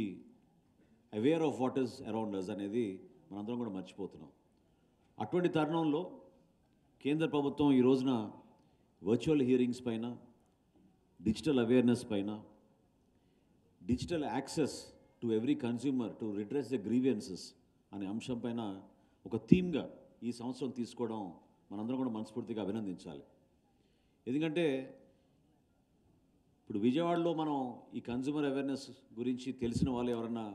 aware of what is around us అనేది మనందరం కూడా మర్చిపోతున్నాం. అటువంటి తరుణంలో కేంద్ర ప్రభుత్వం ఈ రోజున వర్చువల్ హియరింగ్స్ పైన, డిజిటల్ అవేర్నెస్ పైన, digital access to every consumer to redress the grievances అనే అంశం పైన ఒక థీమ్గా ఈ సంవత్సరం తీసుకోవడం మనందరం కూడా మనస్ఫూర్తిగా అభినందించాలి. ఎందుకంటే ఇప్పుడు విజయవాడలో మనం ఈ కన్జ్యూమర్ అవేర్నెస్ గురించి తెలిసిన వాళ్ళు ఎవరన్నా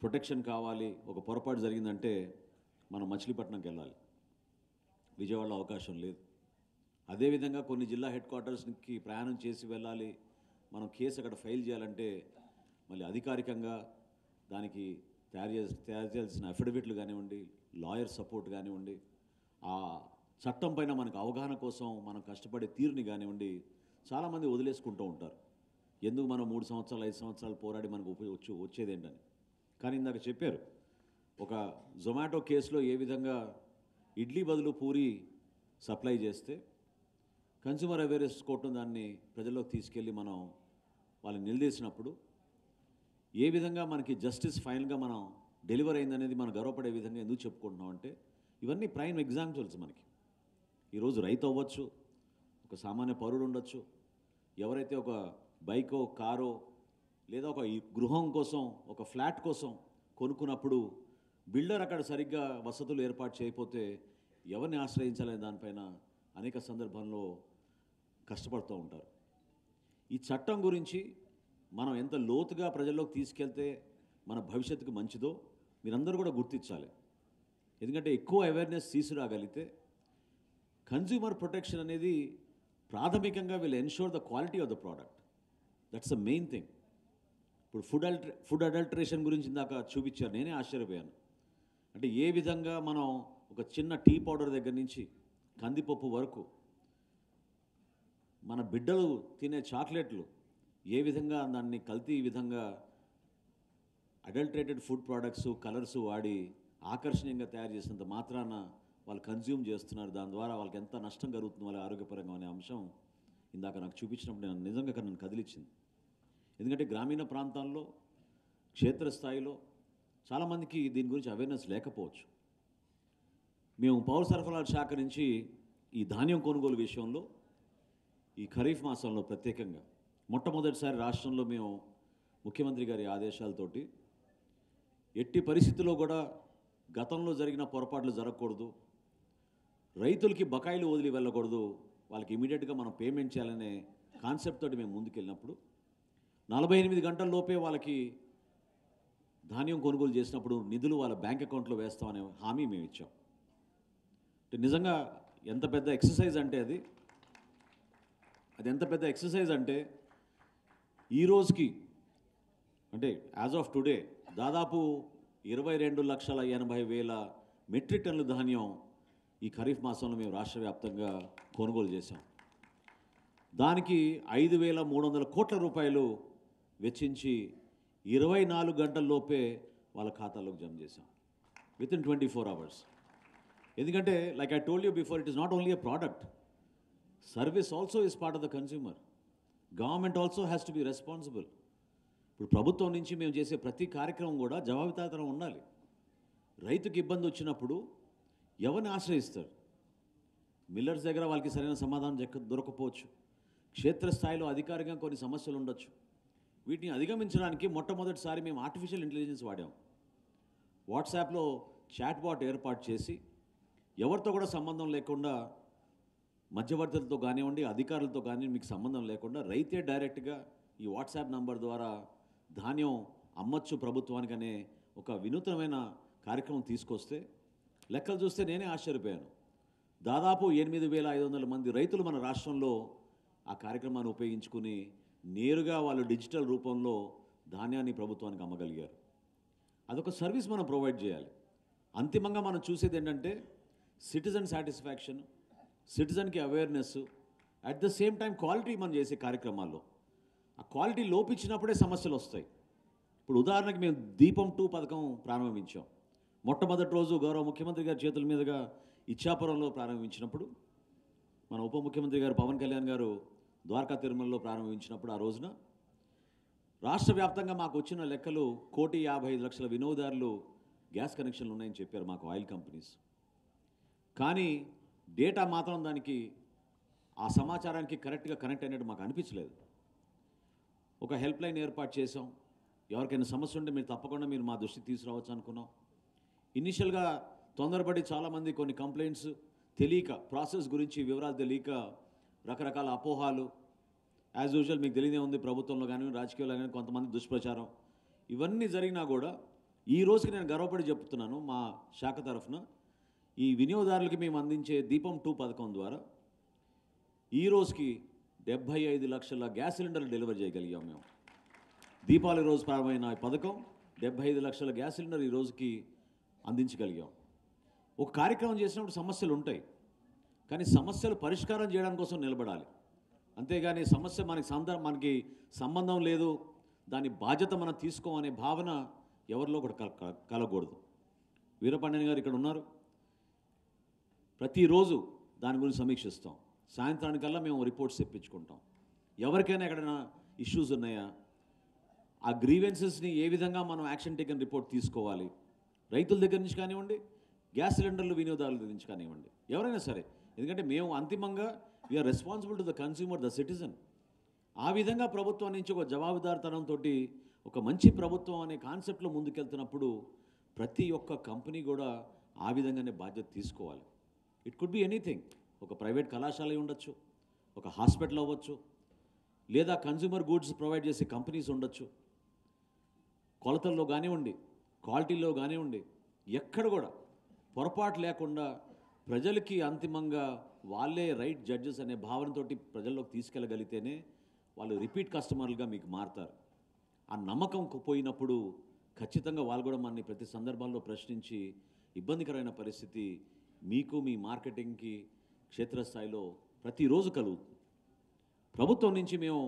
ప్రొటెక్షన్ కావాలి, ఒక పొరపాటు జరిగిందంటే మనం మచిలీపట్నంకి వెళ్ళాలి. విజయవాడలో అవకాశం లేదు. అదేవిధంగా కొన్ని జిల్లా హెడ్ క్వార్టర్స్కి ప్రయాణం చేసి వెళ్ళాలి, మనం కేసు అక్కడ ఫైల్ చేయాలంటే మళ్ళీ అధికారికంగా దానికి తయారు చేయాల్సిన అఫిడవిట్లు కానివ్వండి, లాయర్ సపోర్ట్ కానివ్వండి, ఆ చట్టం పైన మనకు అవగాహన కోసం మనం కష్టపడే తీరుని కానివ్వండి చాలామంది వదిలేసుకుంటూ ఉంటారు. ఎందుకు మనం 3 సంవత్సరాలు 5 సంవత్సరాలు పోరాడి మనకు వచ్చేదేంటని. కానీ ఇందాక చెప్పారు, ఒక జొమాటో కేసులో ఏ విధంగా ఇడ్లీ బదులు పూరి సప్లై చేస్తే కన్స్యూమర్ అవేర్నెస్ కోర్టు దాన్ని ప్రజల్లోకి తీసుకెళ్ళి మనం వాళ్ళని నిలదీసినప్పుడు ఏ విధంగా మనకి జస్టిస్ ఫైనల్గా మనం డెలివర్ అయిందనేది మనం గర్వపడే విధంగా ఎందుకు చెప్పుకుంటున్నాం అంటే ఇవన్నీ ప్రైమ్ ఎగ్జాంపుల్స్. మనకి ఈరోజు రైతు అవ్వచ్చు, ఒక సామాన్య పౌరుడు ఉండొచ్చు, ఎవరైతే ఒక బైకో కారో లేదా ఒక గృహం కోసం ఒక ఫ్లాట్ కోసం కొనుక్కున్నప్పుడు బిల్డర్ అక్కడ సరిగ్గా వసతులు ఏర్పాటు చేయకపోతే ఎవరిని ఆశ్రయించాలనే దానిపైన అనేక సందర్భాల్లో కష్టపడుతూ ఉంటారు. ఈ చట్టం గురించి మనం ఎంత లోతుగా ప్రజల్లోకి తీసుకెళ్తే మన భవిష్యత్తుకు మంచిదో మీరందరూ కూడా గుర్తించాలి. ఎందుకంటే ఎక్కువ అవేర్నెస్ తీసుకురాగలిగితే కన్జ్యూమర్ ప్రొటెక్షన్ అనేది ప్రాథమికంగా will ensure the quality of the product. That's the main thing. ఇప్పుడు ఫుడ్ అడల్టరేషన్ గురించి ఇందాక చూపించారు, నేనే ఆశ్చర్యపోయాను. అంటే ఏ విధంగా మనం ఒక చిన్న టీ పౌడర్ దగ్గర నుంచి కందిపప్పు వరకు మన బిడ్డలు తినే చాక్లెట్లు ఏ విధంగా దాన్ని కల్తీ విధంగా అడల్టరేటెడ్ ఫుడ్ ప్రోడక్ట్స్ కలర్స్ వాడి ఆకర్షణీయంగా తయారు చేసినంత మాత్రాన వాళ్ళు కన్జ్యూమ్ చేస్తున్నారు. దాని ద్వారా వాళ్ళకి ఎంత నష్టం కలుగుతుంది వాళ్ళ ఆరోగ్యపరంగా అనే అంశం ఇందాక నాకు చూపించినప్పుడు నేను నిజంగా నన్ను కదిలిచ్చింది. ఎందుకంటే గ్రామీణ ప్రాంతాల్లో క్షేత్రస్థాయిలో చాలామందికి దీని గురించి అవేర్నెస్ లేకపోవచ్చు. మేము పౌర సరఫరాల శాఖ నుంచి ఈ ధాన్యం కొనుగోలు విషయంలో ఈ ఖరీఫ్ మాసంలో ప్రత్యేకంగా మొట్టమొదటిసారి రాష్ట్రంలో మేము ముఖ్యమంత్రి గారి ఆదేశాలతోటి ఎట్టి పరిస్థితుల్లో కూడా గతంలో జరిగిన పొరపాట్లు జరగకూడదు, రైతులకి బకాయిలు వదిలి వెళ్ళకూడదు, వాళ్ళకి ఇమీడియట్గా మనం పేమెంట్ చేయాలనే కాన్సెప్ట్ తోటి మేము ముందుకెళ్ళినప్పుడు 48 గంటల లోపే వాళ్ళకి ధాన్యం కొనుగోలు చేసినప్పుడు నిధులు వాళ్ళ బ్యాంక్ అకౌంట్లో వేస్తామనే హామీ మేము ఇచ్చాం. అంటే నిజంగా ఎంత పెద్ద ఎక్సర్సైజ్ అంటే అది ఎంత పెద్ద ఎక్సర్సైజ్ అంటే ఈ రోజుకి అంటే యాజ్ ఆఫ్ టుడే దాదాపు 22,80,000 మెట్రిక్ టన్నుల ధాన్యం ఈ ఖరీఫ్ మాసంలో మేము రాష్ట్ర వ్యాప్తంగా కొనుగోలు చేశాం. దానికి 5,300 కోట్ల రూపాయలు వెచ్చించి 24 గంటల్లోపే వాళ్ళ ఖాతాలోకి జమ చేశాం, వితిన్ 24 అవర్స్. ఎందుకంటే like I told you before, it is not only a product, service also is part of the consumer. Government also has to be responsible. ఇప్పుడు ప్రభుత్వం నుంచి మేము చేసే ప్రతి కార్యక్రమం కూడా జవాబుదారీతనం ఉండాలి. రైతుకి ఇబ్బంది వచ్చినప్పుడు ఎవరిని ఆశ్రయిస్తారు? మిల్లర్స్ దగ్గర వాళ్ళకి సరైన సమాధానం దొరకపోవచ్చు. క్షేత్రస్థాయిలో అధికారికంగా కొన్ని సమస్యలు ఉండొచ్చు. వీటిని అధిగమించడానికి మొట్టమొదటిసారి మేము ఆర్టిఫిషియల్ ఇంటెలిజెన్స్ వాడాం. వాట్సాప్లో చాట్ బాట్ ఏర్పాటు చేసి ఎవరితో కూడా సంబంధం లేకుండా, మధ్యవర్తులతో కానివ్వండి, అధికారులతో కానివ్వండి, మీకు సంబంధం లేకుండా రైతే డైరెక్ట్గా ఈ వాట్సాప్ నంబర్ ద్వారా ధాన్యం అమ్మచ్చు ప్రభుత్వానికి అనే ఒక వినూత్నమైన కార్యక్రమం తీసుకొస్తే లెక్కలు చూస్తే నేనే ఆశ్చర్యపోయాను. దాదాపు 8,500 మంది రైతులు మన రాష్ట్రంలో ఆ కార్యక్రమాన్ని ఉపయోగించుకుని నేరుగా వాళ్ళు డిజిటల్ రూపంలో ధాన్యాన్ని ప్రభుత్వానికి అమ్మగలిగారు. అదొక సర్వీస్ మనం ప్రొవైడ్ చేయాలి. అంతిమంగా మనం చూసేది ఏంటంటే సిటిజన్ సాటిస్ఫాక్షన్, సిటిజన్కి awareness, at the same time quality మనం చేసే కార్యక్రమాల్లో. ఆ క్వాలిటీ లోపించినప్పుడే సమస్యలు వస్తాయి. ఇప్పుడు ఉదాహరణకి మేము దీపం 2 పథకం ప్రారంభించాం. మొట్టమొదటి రోజు గౌరవ ముఖ్యమంత్రి గారి చేతుల మీదుగా ఇచ్చాపురంలో ప్రారంభించినప్పుడు, మన ఉప ముఖ్యమంత్రి గారు పవన్ కళ్యాణ్ గారు ద్వారకా తిరుమలలో ప్రారంభించినప్పుడు, ఆ రోజున రాష్ట్ర వ్యాప్తంగా మాకు వచ్చిన లెక్కలు 1,55,00,000 వినియోగదారులు గ్యాస్ కనెక్షన్లు ఉన్నాయని చెప్పారు మాకు ఆయిల్ కంపెనీస్. కానీ డేటా మాత్రం దానికి, ఆ సమాచారానికి కరెక్ట్గా కనెక్ట్ అయినట్టు మాకు అనిపించలేదు. ఒక హెల్ప్ లైన్ ఏర్పాటు చేసాం. ఎవరికైనా సమస్య ఉంటే మీరు తప్పకుండా మీరు మా దృష్టికి తీసుకురావచ్చు అనుకున్నాం. ఇనిషియల్గా తొందరపడి చాలామంది కొన్ని కంప్లైంట్స్ తెలియక, ప్రాసెస్ గురించి వివరాలు తెలియక రకరకాల అపోహాలు, యాజ్ యూజువల్ మీకు తెలియదే ఉంది, ప్రభుత్వంలో కానీ రాజకీయాల్లో కానీ కొంతమంది దుష్ప్రచారం, ఇవన్నీ జరిగినా కూడా ఈ రోజుకి నేను గర్వపడి చెప్తున్నాను, మా శాఖ తరఫున ఈ వినియోగదారులకి మేము అందించే దీపం 2 పథకం ద్వారా ఈ రోజుకి 75 లక్షల గ్యాస్ సిలిండర్లు డెలివరీ చేయగలిగాం మేము. దీపావళి రోజు ప్రారంభమైన ఈ పథకం 75 లక్షల గ్యాస్ సిలిండర్ ఈ రోజుకి అందించగలిగాం. ఒక కార్యక్రమం చేసినప్పుడు సమస్యలు ఉంటాయి, కానీ సమస్యలు పరిష్కారం చేయడానికి కోసం నిలబడాలి. అంతేగాని సమస్య మనకి సంబంధం లేదు, దాని బాధ్యత మనం తీసుకోమనే భావన ఎవరిలో కూడా కలగకూడదు. వీరపాండ్యన్ గారు ఇక్కడ ఉన్నారు. ప్రతిరోజు దాని గురించి సమీక్షిస్తాం. సాయంత్రానికల్లా మేము రిపోర్ట్స్ తెప్పించుకుంటాం. ఎవరికైనా ఎక్కడైనా ఇష్యూస్ ఉన్నాయా, ఆ గ్రీవెన్సెస్ని ఏ విధంగా మనం యాక్షన్ టేకన్ రిపోర్ట్ తీసుకోవాలి, రైతుల దగ్గర నుంచి కానివ్వండి, గ్యాస్ సిలిండర్లు వినియోగదారుల దగ్గర నుంచి కానివ్వండి, ఎవరైనా సరే. ఎందుకంటే మేము అంతిమంగా we are responsible to the consumer, the citizen. ఆ విధంగా ప్రభుత్వం నుంచి ఒక జవాబుదారితనంతో ఒక మంచి ప్రభుత్వం అనే కాన్సెప్ట్లో ముందుకెళ్తున్నప్పుడు ప్రతి ఒక్క కంపెనీ కూడా ఆ విధంగానే బాధ్యత తీసుకోవాలి. It could be anything. ఒక ప్రైవేట్ కళాశాల ఉండొచ్చు, ఒక హాస్పిటల్ అవ్వచ్చు, లేదా కన్స్యూమర్ గూడ్స్ ప్రొవైడ్ చేసే కంపెనీస్ ఉండొచ్చు. కొలతల్లో కానివ్వండి, క్వాలిటీలో కానివ్వండి, ఎక్కడ కూడా పొరపాటు లేకుండా ప్రజలకి అంతిమంగా వాళ్ళే రైట్ జడ్జెస్ అనే భావనతోటి ప్రజల్లోకి తీసుకెళ్ళగలిగితేనే వాళ్ళు రిపీట్ కస్టమర్లుగా మీకు మారుతారు. ఆ నమ్మకం పోయినప్పుడు ఖచ్చితంగా వాళ్ళు కూడా మనని ప్రతి సందర్భాల్లో ప్రశ్నించి ఇబ్బందికరమైన పరిస్థితి మీకు, మీ మార్కెటింగ్కి క్షేత్రస్థాయిలో ప్రతిరోజు కలుగుతుంది. ప్రభుత్వం నుంచి మేము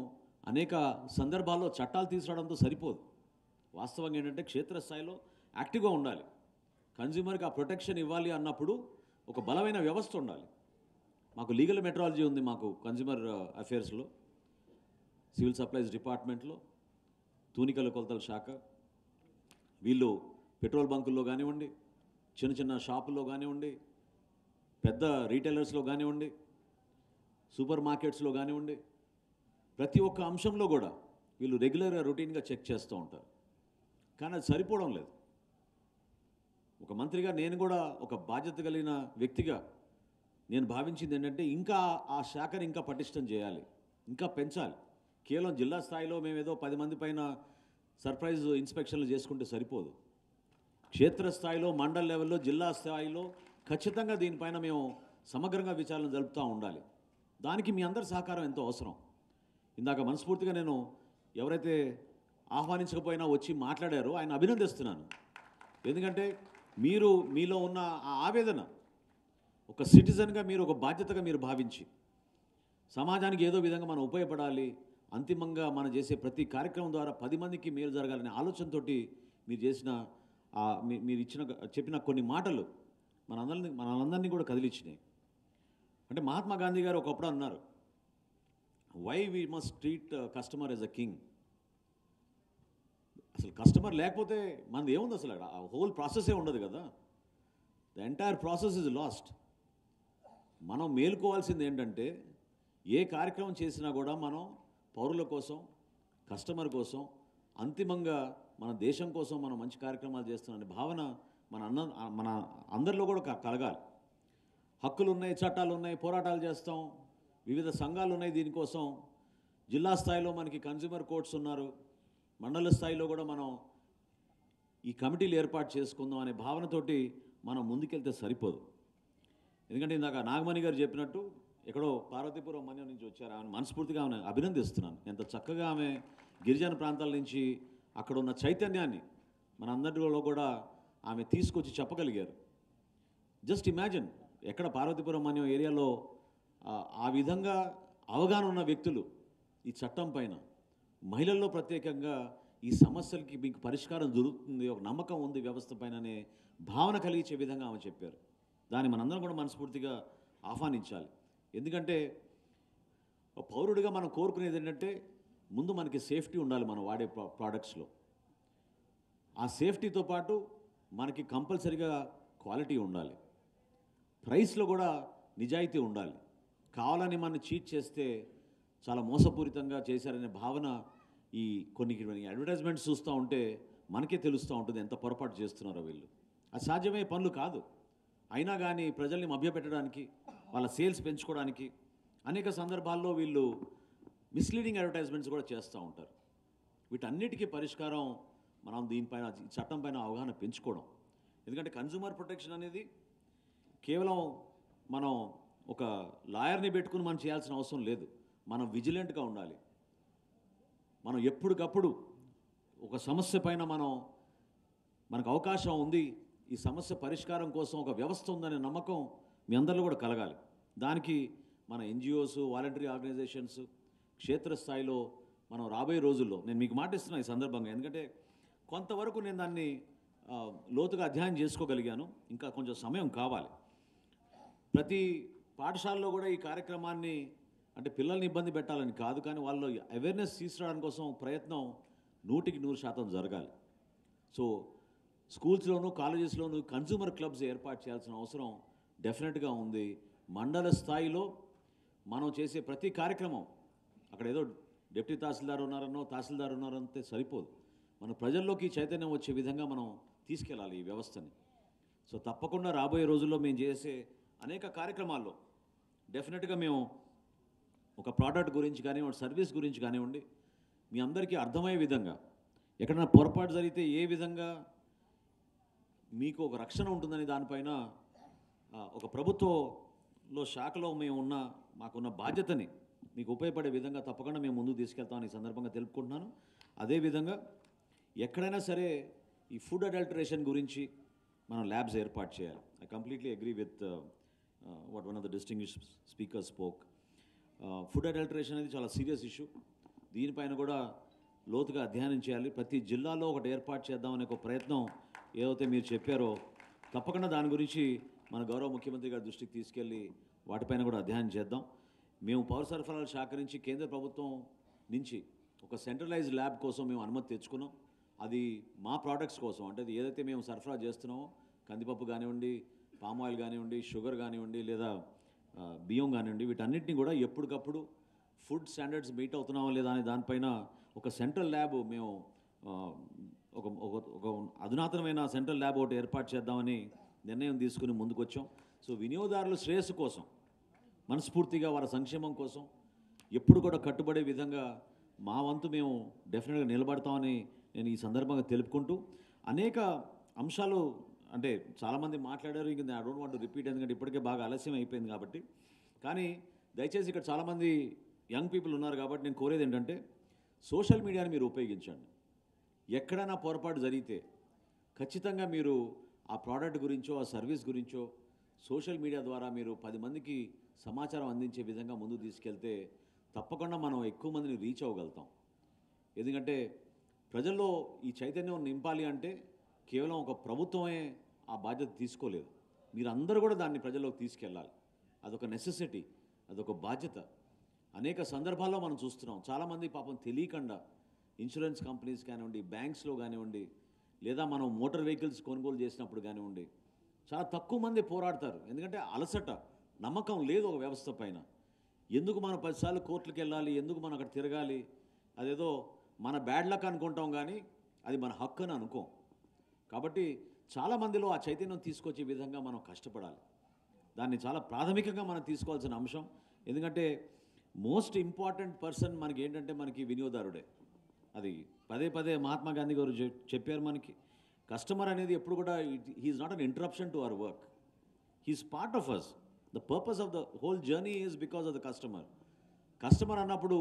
అనేక సందర్భాల్లో చట్టాలు తీసుకురావడంతో సరిపోదు. వాస్తవంగా ఏంటంటే క్షేత్రస్థాయిలో యాక్టివ్గా ఉండాలి. కన్జ్యూమర్కి ఆ ప్రొటెక్షన్ ఇవ్వాలి అన్నప్పుడు ఒక బలమైన వ్యవస్థ ఉండాలి. మాకు లీగల్ మెట్రాలజీ ఉంది, మాకు కన్జ్యూమర్ అఫేర్స్లో, సివిల్ సప్లైస్ డిపార్ట్మెంట్లో, తూనికల కొలతల శాఖ. వీళ్ళు పెట్రోల్ బంకుల్లో కానివ్వండి, చిన్న చిన్న షాపుల్లో కానివ్వండి, పెద్ద రీటైలర్స్లో కానివ్వండి, సూపర్ మార్కెట్స్లో కానివ్వండి, ప్రతి ఒక్క అంశంలో కూడా వీళ్ళు రెగ్యులర్గా రొటీన్గా చెక్ చేస్తూ ఉంటారు. కానీ అది సరిపోవడం లేదు. ఒక మంత్రిగా నేను కూడా ఒక బాధ్యత కలిగిన వ్యక్తిగా నేను భావించింది ఏంటంటే ఇంకా ఆ శాఖను ఇంకా పటిష్టం చేయాలి, ఇంకా పెంచాలి. కేవలం జిల్లా స్థాయిలో మేమేదో 10 మంది పైన సర్ప్రైజ్ ఇన్స్పెక్షన్లు చేసుకుంటే సరిపోదు. క్షేత్రస్థాయిలో, మండల్ లెవెల్లో, జిల్లా స్థాయిలో ఖచ్చితంగా దీనిపైన మేము సమగ్రంగా విచారణ జరుపుతూ ఉండాలి. దానికి మీ అందరి సహకారం ఎంతో అవసరం. ఇందాక మనస్ఫూర్తిగా నేను ఎవరైతే ఆహ్వానించకపోయినా వచ్చి మాట్లాడారో ఆయన అభినందిస్తున్నాను. ఎందుకంటే మీలో ఉన్న ఆ ఆవేదన ఒక సిటిజన్గా మీరు ఒక బాధ్యతగా మీరు భావించి సమాజానికి ఏదో విధంగా మనం ఉపయోగపడాలి అంతిమంగా మనం చేసే ప్రతి కార్యక్రమం ద్వారా 10 మందికి మేలు జరగాలనే ఆలోచనతోటి మీరు చేసిన మీరు చెప్పిన కొన్ని మాటలు మనందరినీ కూడా కదిలించినాయి. అంటే మహాత్మా గాంధీ గారు ఒకప్పుడు అన్నారు, why we must treat customer as a king. అసలు కస్టమర్ లేకపోతే మనది ఏముంది, అసలు ఆ హోల్ ప్రాసెసే ఉండదు కదా. The entire process is lost. మనం మేలుకోవాల్సింది ఏంటంటే ఏ కార్యక్రమం చేసినా కూడా మనం పౌరుల కోసం, కస్టమర్ కోసం, అంతిమంగా మన దేశం కోసం మనం మంచి కార్యక్రమాలు చేస్తున్నామనే భావన మన అందరిలో కూడా కలగాలి. హక్కులు ఉన్నాయి, చట్టాలు ఉన్నాయి, పోరాటాలు చేస్తాం, వివిధ సంఘాలు ఉన్నాయి దీనికోసం. జిల్లా స్థాయిలో మనకి కన్జ్యూమర్ కోర్ట్స్ ఉన్నారు, మండల స్థాయిలో కూడా మనం ఈ కమిటీలు ఏర్పాటు చేసుకుందాం అనే భావనతోటి మనం ముందుకెళ్తే సరిపోదు. ఎందుకంటే ఇందాక నాగమణి గారు చెప్పినట్టు ఎక్కడో పార్వతీపురం మన్యం నుంచి వచ్చారు. ఆమె మనస్ఫూర్తిగా ఆమె అభినందిస్తున్నాను. ఎంత చక్కగా ఆమె గిరిజన ప్రాంతాల నుంచి అక్కడ ఉన్న చైతన్యాన్ని మనందరిలో కూడా ఆమె తీసుకొచ్చి చెప్పగలిగారు. జస్ట్ ఇమాజిన్, ఎక్కడ పార్వతీపురం మన్యం ఏరియాలో ఆ విధంగా అవగాహన ఉన్న వ్యక్తులు ఈ చట్టం పైన, మహిళల్లో ప్రత్యేకంగా ఈ సమస్యలకి మీకు పరిష్కారం దొరుకుతుంది, ఒక నమ్మకం ఉంది వ్యవస్థ పైన అనే భావన కలిగించే విధంగా ఆమె చెప్పారు. దాన్ని మనందరం కూడా మనస్ఫూర్తిగా ఆహ్వానించాలి. ఎందుకంటే పౌరుడిగా మనం కోరుకునేది ఏంటంటే ముందు మనకి సేఫ్టీ ఉండాలి మనం వాడే ప్రోడక్ట్స్లో. ఆ సేఫ్టీతో పాటు మనకి కంపల్సరీగా క్వాలిటీ ఉండాలి, ప్రైస్లో కూడా నిజాయితీ ఉండాలి. కావాలని మనం చీట్ చేస్తే చాలా మోసపూరితంగా చేశారనే భావన ఈ కొన్ని అడ్వర్టైజ్మెంట్స్ చూస్తూ ఉంటే మనకే తెలుస్తూ ఉంటుంది ఎంత పొరపాటు చేస్తున్నారో వీళ్ళు. అది సాధ్యమయ్యే పనులు కాదు. అయినా కానీ ప్రజల్ని మభ్యపెట్టడానికి, వాళ్ళ సేల్స్ పెంచుకోవడానికి అనేక సందర్భాల్లో వీళ్ళు మిస్లీడింగ్ అడ్వర్టైజ్మెంట్స్ కూడా చేస్తూ ఉంటారు. వీటన్నిటికీ పరిష్కారం మనం దీనిపైన, చట్టం పైన అవగాహన పెంచుకోవడం. ఎందుకంటే కన్జ్యూమర్ ప్రొటెక్షన్ అనేది కేవలం మనం ఒక లాయర్ని పెట్టుకుని మనం చేయాల్సిన అవసరం లేదు. మనం విజిలెంట్గా ఉండాలి. మనం ఎప్పటికప్పుడు ఒక సమస్య పైన మనకు అవకాశం ఉంది, ఈ సమస్య పరిష్కారం కోసం ఒక వ్యవస్థ ఉందనే నమ్మకం మీ అందరిలో కూడా కలగాలి. దానికి మన ఎన్జిఓస్, వాలంటరీ ఆర్గనైజేషన్స్ క్షేత్రస్థాయిలో మనం రాబోయే రోజుల్లో, నేను మీకు మాటిస్తున్నాను ఈ సందర్భంగా, ఎందుకంటే కొంతవరకు నేను దాన్ని లోతుగా అధ్యయనం చేసుకోగలిగాను. ఇంకా కొంచెం సమయం కావాలి. ప్రతి పాఠశాలలో కూడా ఈ కార్యక్రమాన్ని, అంటే పిల్లల్ని ఇబ్బంది పెట్టాలని కాదు, కానీ వాళ్ళు అవేర్నెస్ తీసుకురావడం కోసం ప్రయత్నం 100% జరగాలి. సో స్కూల్స్లోనూ, కాలేజెస్లోనూ కన్జ్యూమర్ క్లబ్స్ ఏర్పాటు చేయాల్సిన అవసరం డెఫినెట్గా ఉంది. మండల స్థాయిలో మనం చేసే ప్రతి కార్యక్రమం, అక్కడ ఏదో డిప్యూటీ తహసీల్దార్ ఉన్నారనో, తహసీల్దార్ ఉన్నారంటే సరిపోదు. మన ప్రజల్లోకి చైతన్యం వచ్చే విధంగా మనం తీసుకెళ్ళాలి ఈ వ్యవస్థని. సో తప్పకుండా రాబోయే రోజుల్లో మేము చేసే అనేక కార్యక్రమాల్లో డెఫినెట్గా మేము ఒక ప్రోడక్ట్ గురించి కానివ్వండి, సర్వీస్ గురించి కానివ్వండి, మీ అందరికీ అర్థమయ్యే విధంగా, ఎక్కడైనా పొరపాటు జరిగితే ఏ విధంగా మీకు ఒక రక్షణ ఉంటుందని దానిపైన ఒక ప్రభుత్వంలో శాఖలో మాకున్న బాధ్యతని మీకు ఉపయోగపడే విధంగా తప్పకుండా మేము ముందుకు తీసుకెళ్తామని ఈ సందర్భంగా తెలుపుకుంటున్నాను. అదేవిధంగా ఎక్కడైనా సరే ఈ ఫుడ్ అడల్టరేషన్ గురించి మనం ల్యాబ్స్ ఏర్పాటు చేయాలి. I completely agree with what one of the distinguished speaker spoke. Food adulteration అనేది చాలా సీరియస్ ఇష్యూ. దీనిపైన కూడా లోతుగా అధ్యయనం చేయాలి. ప్రతి జిల్లాలో ఒకటి ఏర్పాటు చేద్దామనే ఒక ప్రయత్నం ఏదైతే మీరు చెప్పారో తప్పకుండా దాని గురించి మన గౌరవ ముఖ్యమంత్రి గారి దృష్టికి తీసుకెళ్ళి వాటిపైన కూడా అధ్యయనం చేద్దాం. మేము పౌర సరఫరాల శాఖ నుంచి, కేంద్ర ప్రభుత్వం నుంచి ఒక సెంట్రలైజ్డ్ ల్యాబ్ కోసం మేము అనుమతి తెచ్చుకున్నాం. అది మా ప్రోడక్ట్స్ కోసం, అంటే అది ఏదైతే మేము సరఫరా చేస్తున్నామో, కందిపప్పు కానివ్వండి, పామ్ ఆయిల్ కానివ్వండి, షుగర్ కానివ్వండి, లేదా బియ్యం కానివ్వండి, వీటన్నిటిని కూడా ఎప్పటికప్పుడు ఫుడ్ స్టాండర్డ్స్ మీట్ అవుతున్నామా లేదా అనే దానిపైన ఒక సెంట్రల్ ల్యాబ్ మేము ఒక అధునాతనమైన సెంట్రల్ ల్యాబ్ ఒకటి ఏర్పాటు చేద్దామని నిర్ణయం తీసుకుని ముందుకు వచ్చాం. సో వినియోగదారుల శ్రేయస్సు కోసం, మనస్ఫూర్తిగా వారి సంక్షేమం కోసం ఎప్పుడు కూడా కట్టుబడే విధంగా మా వంతు మేము డెఫినెట్గా నిలబడతామని నేను ఈ సందర్భంగా తెలుపుకుంటూ, అనేక అంశాలు అంటే చాలామంది మాట్లాడారు, ఇంక I don't want to repeat, ఎందుకంటే ఇప్పటికే బాగా ఆలస్యం అయిపోయింది కాబట్టి. కానీ దయచేసి ఇక్కడ చాలామంది యంగ్ పీపుల్ ఉన్నారు కాబట్టి నేను కోరేది ఏంటంటే సోషల్ మీడియాని మీరు ఉపయోగించండి. ఎక్కడైనా పొరపాటు జరిగితే ఖచ్చితంగా మీరు ఆ ప్రోడక్ట్ గురించో, ఆ సర్వీస్ గురించో సోషల్ మీడియా ద్వారా మీరు 10 మందికి సమాచారం అందించే విధంగా ముందుకు తీసుకెళ్తే తప్పకుండా మనం ఎక్కువ మందిని రీచ్ అవ్వగలుగుతాం. ఎందుకంటే ప్రజల్లో ఈ చైతన్యం నింపాలి అంటే కేవలం ఒక ప్రభుత్వమే ఆ బాధ్యత తీసుకోలేదు. మీరందరూ కూడా దాన్ని ప్రజల్లోకి తీసుకెళ్ళాలి. అదొక నెసెసిటీ, అదొక బాధ్యత. అనేక సందర్భాల్లో మనం చూస్తున్నాం, చాలామంది పాపం తెలియకుండా ఇన్సూరెన్స్ కంపెనీస్ కానివ్వండి, బ్యాంక్స్లో కానివ్వండి, లేదా మనం మోటార్ వెహికల్స్ కొనుగోలు చేసినప్పుడు కానివ్వండి, చాలా తక్కువ మంది పోరాడతారు. ఎందుకంటే అలసట, నమ్మకం లేదు ఒక వ్యవస్థ పైన. ఎందుకు మనం 10 సార్లు కోర్టులకు వెళ్ళాలి, ఎందుకు మనం అక్కడ తిరగాలి, అదేదో మన బ్యాడ్ లక్ అనుకుంటాం, కానీ అది మన హక్కు అని అనుకోం. కాబట్టి చాలామందిలో ఆ చైతన్యం తీసుకొచ్చే విధంగా మనం కష్టపడాలి. దాన్ని చాలా ప్రాథమికంగా మనం తీసుకోవాల్సిన అంశం. ఎందుకంటే మోస్ట్ ఇంపార్టెంట్ పర్సన్ మనకి ఏంటంటే మనకి వినియోగదారుడే. అది పదే పదే మహాత్మా గాంధీ గారు చెప్పారు మనకి. కస్టమర్ అనేది ఎప్పుడు కూడా he is not an interruption to our work, he is part of us. The purpose of the whole journey is because of the customer. Customer అన్నప్పుడు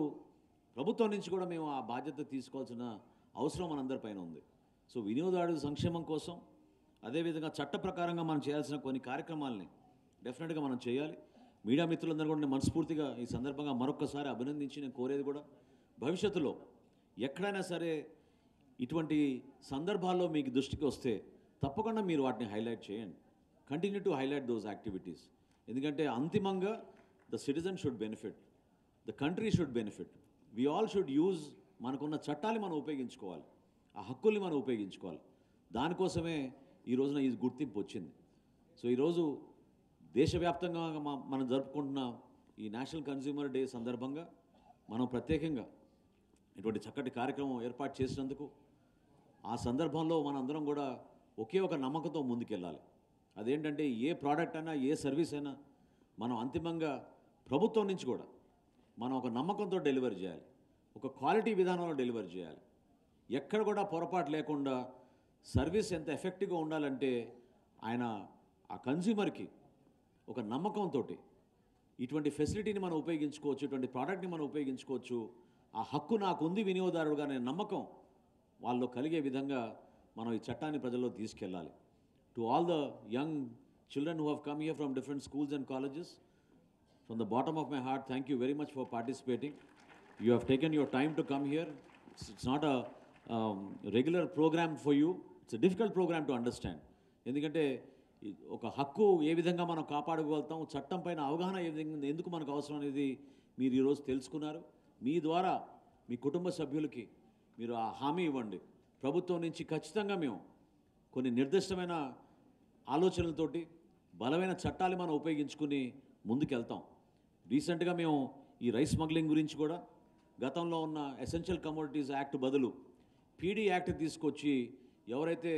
ప్రభుత్వం నుంచి కూడా మేము ఆ బాధ్యత తీసుకోవాల్సిన అవసరం మనందరిపైన ఉంది. సో వినియోగదారుల సంక్షేమం కోసం, అదేవిధంగా చట్ట ప్రకారంగా మనం చేయాల్సిన కొన్ని కార్యక్రమాలని డెఫినెట్గా మనం చేయాలి. మీడియా మిత్రులందరూ కూడా నేను మనస్ఫూర్తిగా ఈ సందర్భంగా మరొకసారి అభినందించి నేను కోరేది కూడా, భవిష్యత్తులో ఎక్కడైనా సరే ఇటువంటి సందర్భాల్లో మీకు దృష్టికి వస్తే తప్పకుండా మీరు వాటిని హైలైట్ చేయండి. Continue to highlight those activities. ఎందుకంటే అంతిమంగా the citizen should benefit, the country should benefit. We all should use మనకున్న చట్టాలు మనం ఉపయోగించుకోవాలి, ఆ హక్కుల్ని మనం ఉపయోగించుకోవాలి. దానికోసమే ఈ రోజున ఈ గుర్తింపు వచ్చింది. సో ఈరోజు దేశవ్యాప్తంగా మనం జరుపుకుంటున్న ఈ నేషనల్ కన్స్యూమర్ డే సందర్భంగా మనం ప్రత్యేకంగా ఇటువంటి చక్కటి కార్యక్రమం ఏర్పాటు చేసినందుకు, ఆ సందర్భంలో మనందరం కూడా ఒకే ఒక నమ్మకంతో ముందుకెళ్ళాలి. అదేంటంటే ఏ ప్రోడక్ట్ అయినా, ఏ సర్వీస్ అయినా మనం అంతిమంగా ప్రభుత్వం నుంచి కూడా మనం ఒక నమ్మకంతో డెలివరీ చేయాలి, ఒక క్వాలిటీ విధానంలో డెలివరీ చేయాలి. ఎక్కడ కూడా పొరపాటు లేకుండా సర్వీస్ ఎంత ఎఫెక్టివ్గా ఉండాలంటే ఆ కన్స్యూమర్కి ఒక నమ్మకంతో ఇటువంటి ఫెసిలిటీని మనం ఉపయోగించుకోవచ్చు, ఇటువంటి ప్రోడక్ట్ని మనం ఉపయోగించుకోవచ్చు, ఆ హక్కు నాకు ఉంది వినియోగదారుడుగా అనే నమ్మకం వాళ్ళలో కలిగే విధంగా మనం ఈ చట్టాన్ని ప్రజల్లో తీసుకెళ్ళాలి. To all the young children who have come here from different schools and colleges, from the bottom of my heart, thank you very much for participating. You have taken your time to come here. It's not a regular programme for you, it's a difficult programme to understand. ఎందుకంటే ఒక హక్కు ఏ విధంగా మనం కాపాడుకోగలుగుతాం, చట్టం పైన అవగాహన ఏ విధంగా ఎందుకు మనకు అవసరం అనేది మీరు ఈరోజు తెలుసుకున్నారు. మీ ద్వారా మీ కుటుంబ సభ్యులకి మీరు ఆ హామీ ఇవ్వండి. ప్రభుత్వం నుంచి ఖచ్చితంగా మేము కొన్ని నిర్దిష్టమైన ఆలోచనలతోటి బలమైన చట్టాలు మనం ఉపయోగించుకుని ముందుకెళ్తాం. రీసెంట్గా మేము ఈ రైస్ స్మగ్లింగ్ గురించి కూడా గతంలో ఉన్న ఎసెన్షియల్ కమోడిటీస్ యాక్ట్ బదులు పీడీ యాక్ట్ తీసుకొచ్చి ఎవరైతే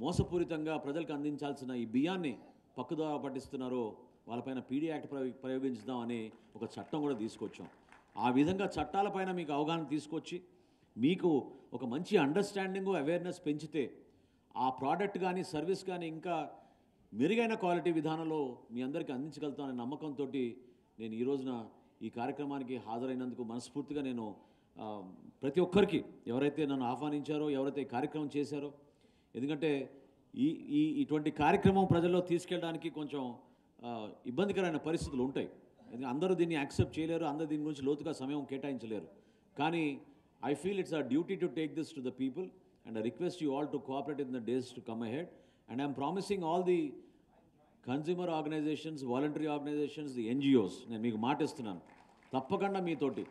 మోసపూరితంగా ప్రజలకు అందించాల్సిన ఈ బియ్యాన్ని పక్కుదావ పట్టిస్తున్నారో వాళ్ళపైన పీడీ యాక్ట్ ప్రయోగించుదామని ఒక చట్టం కూడా తీసుకొచ్చాం. ఆ విధంగా చట్టాలపైన మీకు అవగాహన తీసుకొచ్చి మీకు ఒక మంచి అండర్స్టాండింగ్, అవేర్నెస్ పెంచితే ఆ ప్రోడక్ట్ కానీ సర్వీస్ కానీ ఇంకా మెరుగైన క్వాలిటీ విధానంలో మీ అందరికీ అందించగలుగుతామనే నమ్మకంతో నేను ఈ రోజున ఈ కార్యక్రమానికి హాజరైనందుకు మనస్ఫూర్తిగా నేను ప్రతి ఒక్కరికి, ఎవరైతే నన్ను ఆహ్వానించారో, ఎవరైతే ఈ కార్యక్రమం చేశారో, ఎందుకంటే ఇటువంటి కార్యక్రమం ప్రజల్లో తీసుకెళ్ళడానికి కొంచెం ఇబ్బందికరమైన పరిస్థితులు ఉంటాయి. అందరూ దీన్ని యాక్సెప్ట్ చేయలేరు, అందరూ దీని గురించి లోతుగా సమయం కేటాయించలేరు. కానీ I feel it's our duty to take this to the people, and I request you all to cooperate in the days to come ahead. And I'm promising all the consumer organizations, voluntary organizations, the NGOs, నేను మీకు మాట ఇస్తున్నాను, తప్పకుండా మీతోటి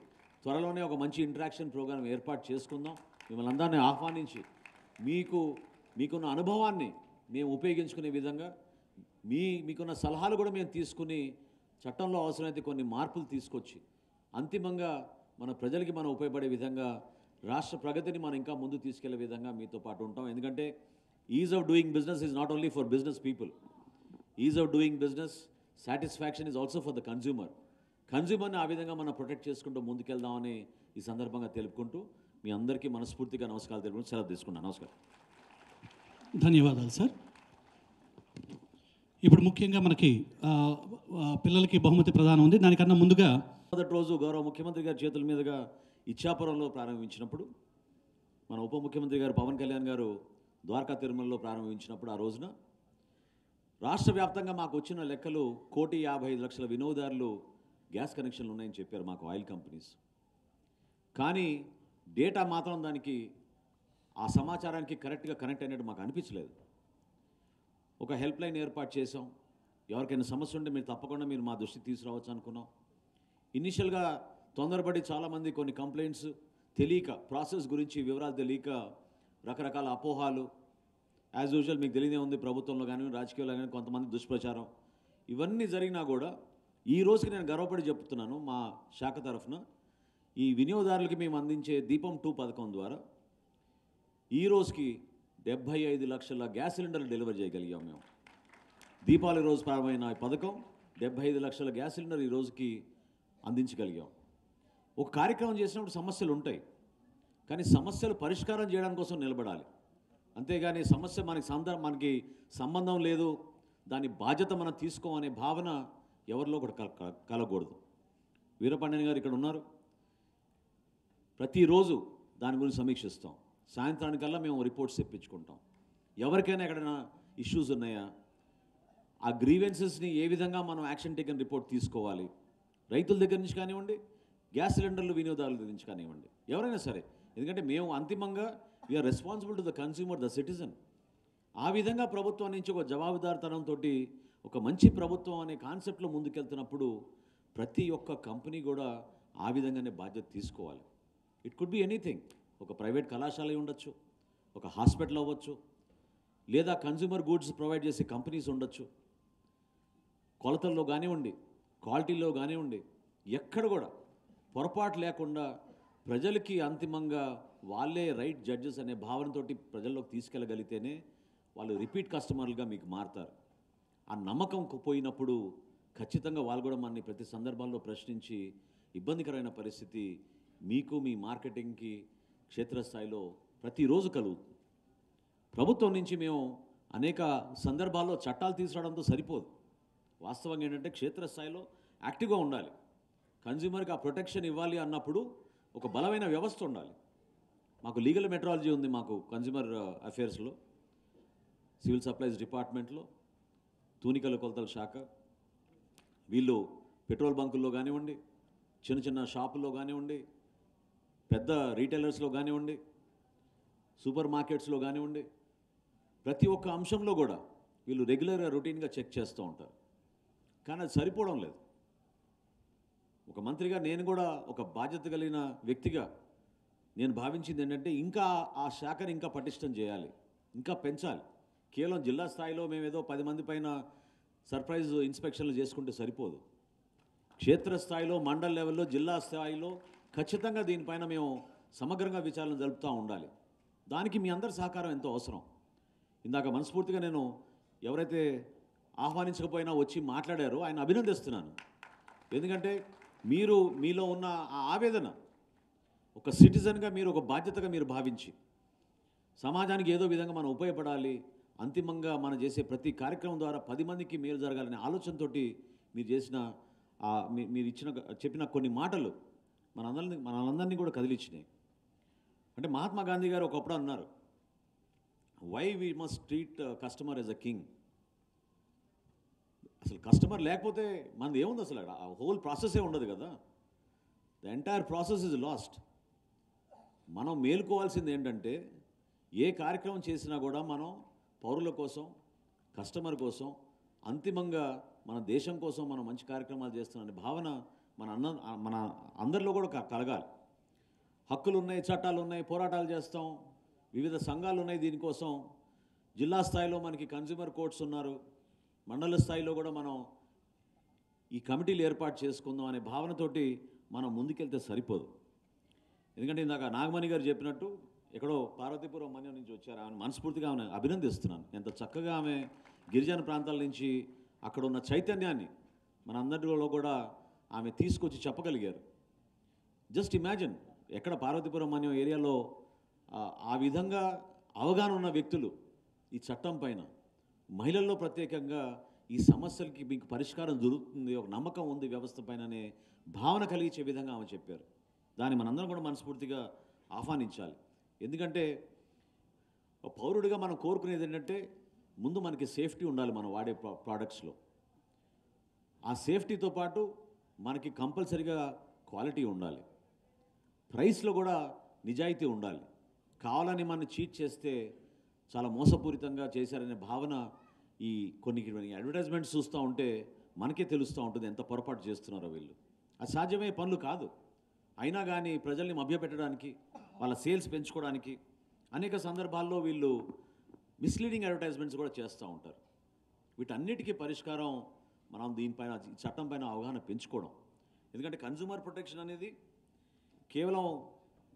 త్వరలోనే ఒక మంచి interaction programme ఏర్పాటు చేసుకుందాం. మిమ్మల్ని అందరినీ ఆహ్వానించి మీకున్న అనుభవాన్ని మేము ఉపయోగించుకునే విధంగా మీకున్న సలహాలు కూడా మేము తీసుకుని చట్టంలో అవసరమైతే కొన్ని మార్పులు తీసుకొచ్చి అంతిమంగా మన ప్రజలకి మనం ఉపయోగపడే విధంగా రాష్ట్ర ప్రగతిని మనం ఇంకా ముందు తీసుకెళ్లే విధంగా మీతో పాటు ఉంటాం. ఎందుకంటే ease of doing business is not only for business people. Ease of doing business satisfaction is also for the కన్జ్యూమర్ని ఆ విధంగా మనం ప్రొటెక్ట్ చేసుకుంటూ ముందుకెళ్దామని ఈ సందర్భంగా తెలుపుకుంటూ మీ అందరికీ మనస్ఫూర్తిగా నమస్కారాలు తెలుపుకుంటూ సెలవు తీసుకున్నాను. నమస్కారం. ధన్యవాదాలు సార్. ఇప్పుడు ముఖ్యంగా మనకి పిల్లలకి బహుమతి ప్రదానం ఉంది. దానికన్నా ముందుగా మొదటి రోజు గౌరవ ముఖ్యమంత్రి గారి చేతుల మీదుగా ఇచ్చాపురంలో ప్రారంభించినప్పుడు, మన ఉప ముఖ్యమంత్రి గారు పవన్ కళ్యాణ్ గారు ద్వారకా తిరుమలలో ప్రారంభించినప్పుడు, ఆ రోజున రాష్ట్ర వ్యాప్తంగా మాకు వచ్చిన లెక్కలు 1,55,00,000 వినియోగదారులు గ్యాస్ కనెక్షన్లు ఉన్నాయని చెప్పారు మాకు ఆయిల్ కంపెనీస్. కానీ డేటా మాత్రం దానికి ఆ సమాచారానికి కరెక్ట్గా కనెక్ట్ అయినట్టు మాకు అనిపించలేదు. ఒక హెల్ప్ లైన్ ఏర్పాటు చేసాం. ఎవరికైనా సమస్య ఉంటే మీరు తప్పకుండా మీరు మా దృష్టికి తీసుకురావచ్చు అనుకున్నాం. ఇనిషియల్గా తొందరపడి చాలామంది కొన్ని కంప్లైంట్స్ తెలియక, ప్రాసెస్ గురించి వివరాలు తెలియక రకరకాల అపోహాలు, యాజ్ యూజువల్ మీకు తెలియదే ఉంది, ప్రభుత్వంలో కానీ రాజకీయాల్లో కానీ కొంతమంది దుష్ప్రచారం, ఇవన్నీ జరిగినా కూడా ఈ రోజుకి నేను గర్వపడి చెప్తున్నాను, మా శాఖ తరఫున ఈ వినియోగదారులకి మేము అందించే దీపం 2 పథకం ద్వారా ఈ రోజుకి 75 లక్షల గ్యాస్ సిలిండర్లు డెలివరీ చేయగలిగాం మేము. దీపావళి రోజు ప్రారంభమైన ఈ పథకం 75 లక్షల గ్యాస్ సిలిండర్ ఈ రోజుకి అందించగలిగాం. ఒక కార్యక్రమం చేసినప్పుడు సమస్యలు ఉంటాయి, కానీ సమస్యలు పరిష్కారం చేయడం కోసం నిలబడాలి. అంతేగాని సమస్య మనకి సంబంధం లేదు, దాని బాధ్యత మనం తీసుకోమనే భావన ఎవరిలో కూడా కలగకూడదు. వీరపాండ్యన్ గారు ఇక్కడ ఉన్నారు. ప్రతిరోజు దాని గురించి సమీక్షిస్తాం. సాయంత్రానికల్లా మేము రిపోర్ట్స్ తెప్పించుకుంటాం. ఎవరికైనా ఎక్కడైనా ఇష్యూస్ ఉన్నాయా, ఆ గ్రీవెన్సెస్ని ఏ విధంగా మనం యాక్షన్ టేకన్ రిపోర్ట్ తీసుకోవాలి, రైతుల దగ్గర నుంచి కానివ్వండి, గ్యాస్ సిలిండర్లు వినియోగదారుల దగ్గర నుంచి కానివ్వండి, ఎవరైనా సరే. ఎందుకంటే మేము అంతిమంగా we are responsible to the consumer, the citizen. ఆ విధంగా ప్రభుత్వం నుంచి ఒక జవాబుదారితనంతో ఒక మంచి ప్రభుత్వం అనే కాన్సెప్ట్లో ముందుకెళ్తున్నప్పుడు ప్రతి ఒక్క కంపెనీ కూడా ఆ విధంగానే బాధ్యత తీసుకోవాలి. It could be anything. ఒక ప్రైవేట్ కళాశాల ఉండొచ్చు, ఒక హాస్పిటల్ అవ్వచ్చు, లేదా కన్స్యూమర్ గూడ్స్ ప్రొవైడ్ చేసే కంపెనీస్ ఉండొచ్చు. కొలతల్లో కానివ్వండి, క్వాలిటీలో కానివ్వండి, ఎక్కడ కూడా పొరపాటు లేకుండా ప్రజలకి అంతిమంగా వాళ్ళే రైట్ జడ్జెస్ అనే భావనతోటి ప్రజల్లోకి తీసుకెళ్ళగలిగితేనే వాళ్ళు రిపీట్ కస్టమర్లుగా మీకు మారుతారు. ఆ నమ్మకం పోయినప్పుడు ఖచ్చితంగా వాళ్ళు కూడా మనని ప్రతి సందర్భాల్లో ప్రశ్నించి ఇబ్బందికరమైన పరిస్థితి మీకు, మీ మార్కెటింగ్కి క్షేత్రస్థాయిలో ప్రతిరోజు కలుగుతుంది. ప్రభుత్వం నుంచి మేము అనేక సందర్భాల్లో చట్టాలు తీసుకురావడంతో సరిపోదు. వాస్తవంగా ఏంటంటే క్షేత్రస్థాయిలో యాక్టివ్గా ఉండాలి. కన్జ్యూమర్కి ఆ ప్రొటెక్షన్ ఇవ్వాలి అన్నప్పుడు ఒక బలమైన వ్యవస్థ ఉండాలి. మాకు లీగల్ మెట్రాలజీ ఉంది, మాకు కన్జ్యూమర్ అఫేర్స్లో, సివిల్ సప్లైస్ డిపార్ట్మెంట్లో, తూనికల కొలతల శాఖ. వీళ్ళు పెట్రోల్ బంకుల్లో కానివ్వండి, చిన్న చిన్న షాపుల్లో కానివ్వండి, పెద్ద రీటైలర్స్లో కానివ్వండి, సూపర్ మార్కెట్స్లో కానివ్వండి, ప్రతి ఒక్క అంశంలో కూడా వీళ్ళు రెగ్యులర్గా రొటీన్గా చెక్ చేస్తూ ఉంటారు. కానీ అది సరిపోవడం లేదు. ఒక మంత్రిగా నేను కూడా ఒక బాధ్యత కలిగిన వ్యక్తిగా నేను భావించింది ఏంటంటే ఇంకా ఆ శాఖని ఇంకా పటిష్టం చేయాలి, ఇంకా పెంచాలి. కేవలం జిల్లా స్థాయిలో మేము ఏదో 10 మంది పైన సర్ప్రైజ్ ఇన్స్పెక్షన్లు చేసుకుంటే సరిపోదు. క్షేత్రస్థాయిలో, మండల్ లెవెల్లో, జిల్లా స్థాయిలో ఖచ్చితంగా దీనిపైన మేము సమగ్రంగా విచారణ జరుపుతూ ఉండాలి. దానికి మీ అందరి సహకారం ఎంతో అవసరం. ఇందాక మనస్ఫూర్తిగా నేను ఎవరైతే ఆహ్వానించకపోయినా వచ్చి మాట్లాడారో ఆయన అభినందిస్తున్నాను. ఎందుకంటే మీరు మీలో ఉన్న ఆ ఆవేదన ఒక సిటిజన్గా మీరు ఒక బాధ్యతగా మీరు భావించి సమాజానికి ఏదో విధంగా మనం ఉపయోగపడాలి, అంతిమంగా మనం చేసే ప్రతి కార్యక్రమం ద్వారా 10 మందికి మేలు జరగాలనే ఆలోచనతో మీరు చేసిన మీరు చెప్పిన కొన్ని మాటలు మనందరినీ కూడా కదిలిచ్చినాయి. అంటే మహాత్మా గాంధీ గారు ఒకప్పుడు అన్నారు, why we must treat customer as a king. అసలు కస్టమర్ లేకపోతే మనది ఏముంది, అసలు ఆ హోల్ ప్రాసెసే ఉండదు కదా. The entire process is lost. మనం మేలుకోవాల్సింది ఏంటంటే ఏ కార్యక్రమం చేసినా కూడా మనం పౌరుల కోసం, కస్టమర్ కోసం, అంతిమంగా మన దేశం కోసం మనం మంచి కార్యక్రమాలు చేస్తున్నామనే భావన మన అందరిలో కూడా కలగాలి. హక్కులు ఉన్నాయి, చట్టాలు ఉన్నాయి, పోరాటాలు చేస్తాం, వివిధ సంఘాలు ఉన్నాయి దీనికోసం. జిల్లా స్థాయిలో మనకి కన్జ్యూమర్ కోర్ట్స్ ఉన్నారు, మండల స్థాయిలో కూడా మనం ఈ కమిటీలు ఏర్పాటు చేసుకుందాం అనే భావనతోటి మనం ముందుకెళ్తే సరిపోదు. ఎందుకంటే ఇందాక నాగమణి గారు చెప్పినట్టు ఎక్కడో పార్వతీపురం మన్యం నుంచి వచ్చారు. ఆమె మనస్ఫూర్తిగా ఆమె అభినందిస్తున్నాను. ఎంత చక్కగా ఆమె గిరిజన ప్రాంతాల నుంచి అక్కడ ఉన్న చైతన్యాన్ని మనందరిలో కూడా ఆమె తీసుకొచ్చి చెప్పగలిగారు. జస్ట్ ఇమాజిన్, ఎక్కడ పార్వతీపురం మన్యం ఏరియాలో ఆ విధంగా అవగాహన ఉన్న వ్యక్తులు ఈ చట్టం పైన, మహిళల్లో ప్రత్యేకంగా ఈ సమస్యలకి మీకు పరిష్కారం దొరుకుతుంది, ఒక నమ్మకం ఉంది వ్యవస్థ పైన అనే భావన కలిగించే విధంగా ఆమె చెప్పారు. దాన్ని మనందరం కూడా మనస్ఫూర్తిగా ఆహ్వానించాలి. ఎందుకంటే పౌరుడిగా మనం కోరుకునేది ఏంటంటే ముందు మనకి సేఫ్టీ ఉండాలి మనం వాడే ప్రోడక్ట్స్లో. ఆ సేఫ్టీతో పాటు మనకి కంపల్సరీగా క్వాలిటీ ఉండాలి, ప్రైస్లో కూడా నిజాయితీ ఉండాలి. కావాలని మనం చీట్ చేస్తే చాలా మోసపూరితంగా చేశారనే భావన ఈ కొన్ని అడ్వర్టైజ్మెంట్స్ చూస్తూ ఉంటే మనకే తెలుస్తూ ఉంటుంది ఎంత పొరపాటు చేస్తున్నారో వీళ్ళు. అది సాధ్యమయ్యే పనులు కాదు. అయినా కానీ ప్రజల్ని మభ్యపెట్టడానికి, వాళ్ళ సేల్స్ పెంచుకోవడానికి అనేక సందర్భాల్లో వీళ్ళు మిస్లీడింగ్ అడ్వర్టైజ్మెంట్స్ కూడా చేస్తూ ఉంటారు. వీటన్నిటికీ పరిష్కారం మనం దీనిపైన, చట్టం పైన అవగాహన పెంచుకోవడం. ఎందుకంటే కన్జ్యూమర్ ప్రొటెక్షన్ అనేది కేవలం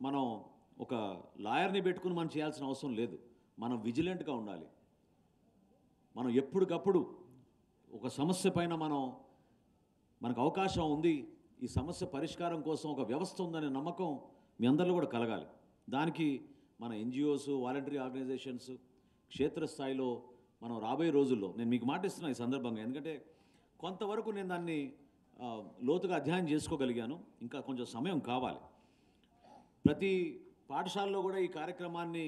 మనం ఒక లాయర్ని పెట్టుకుని మనం చేయాల్సిన అవసరం లేదు. మనం విజిలెంట్గా ఉండాలి. మనం ఎప్పటికప్పుడు ఒక సమస్య పైన మనకు అవకాశం ఉంది, ఈ సమస్య పరిష్కారం కోసం ఒక వ్యవస్థ ఉందనే నమ్మకం మీ అందరిలో కూడా కలగాలి. దానికి మన ఎన్జిఓస్, వాలంటరీ ఆర్గనైజేషన్స్ క్షేత్రస్థాయిలో మనం రాబోయే రోజుల్లో, నేను మీకు మాటిస్తున్నాను ఈ సందర్భంగా, ఎందుకంటే కొంతవరకు నేను దాన్ని లోతుగా అధ్యయనం చేసుకోగలిగాను. ఇంకా కొంచెం సమయం కావాలి. ప్రతి పాఠశాలలో కూడా ఈ కార్యక్రమాన్ని,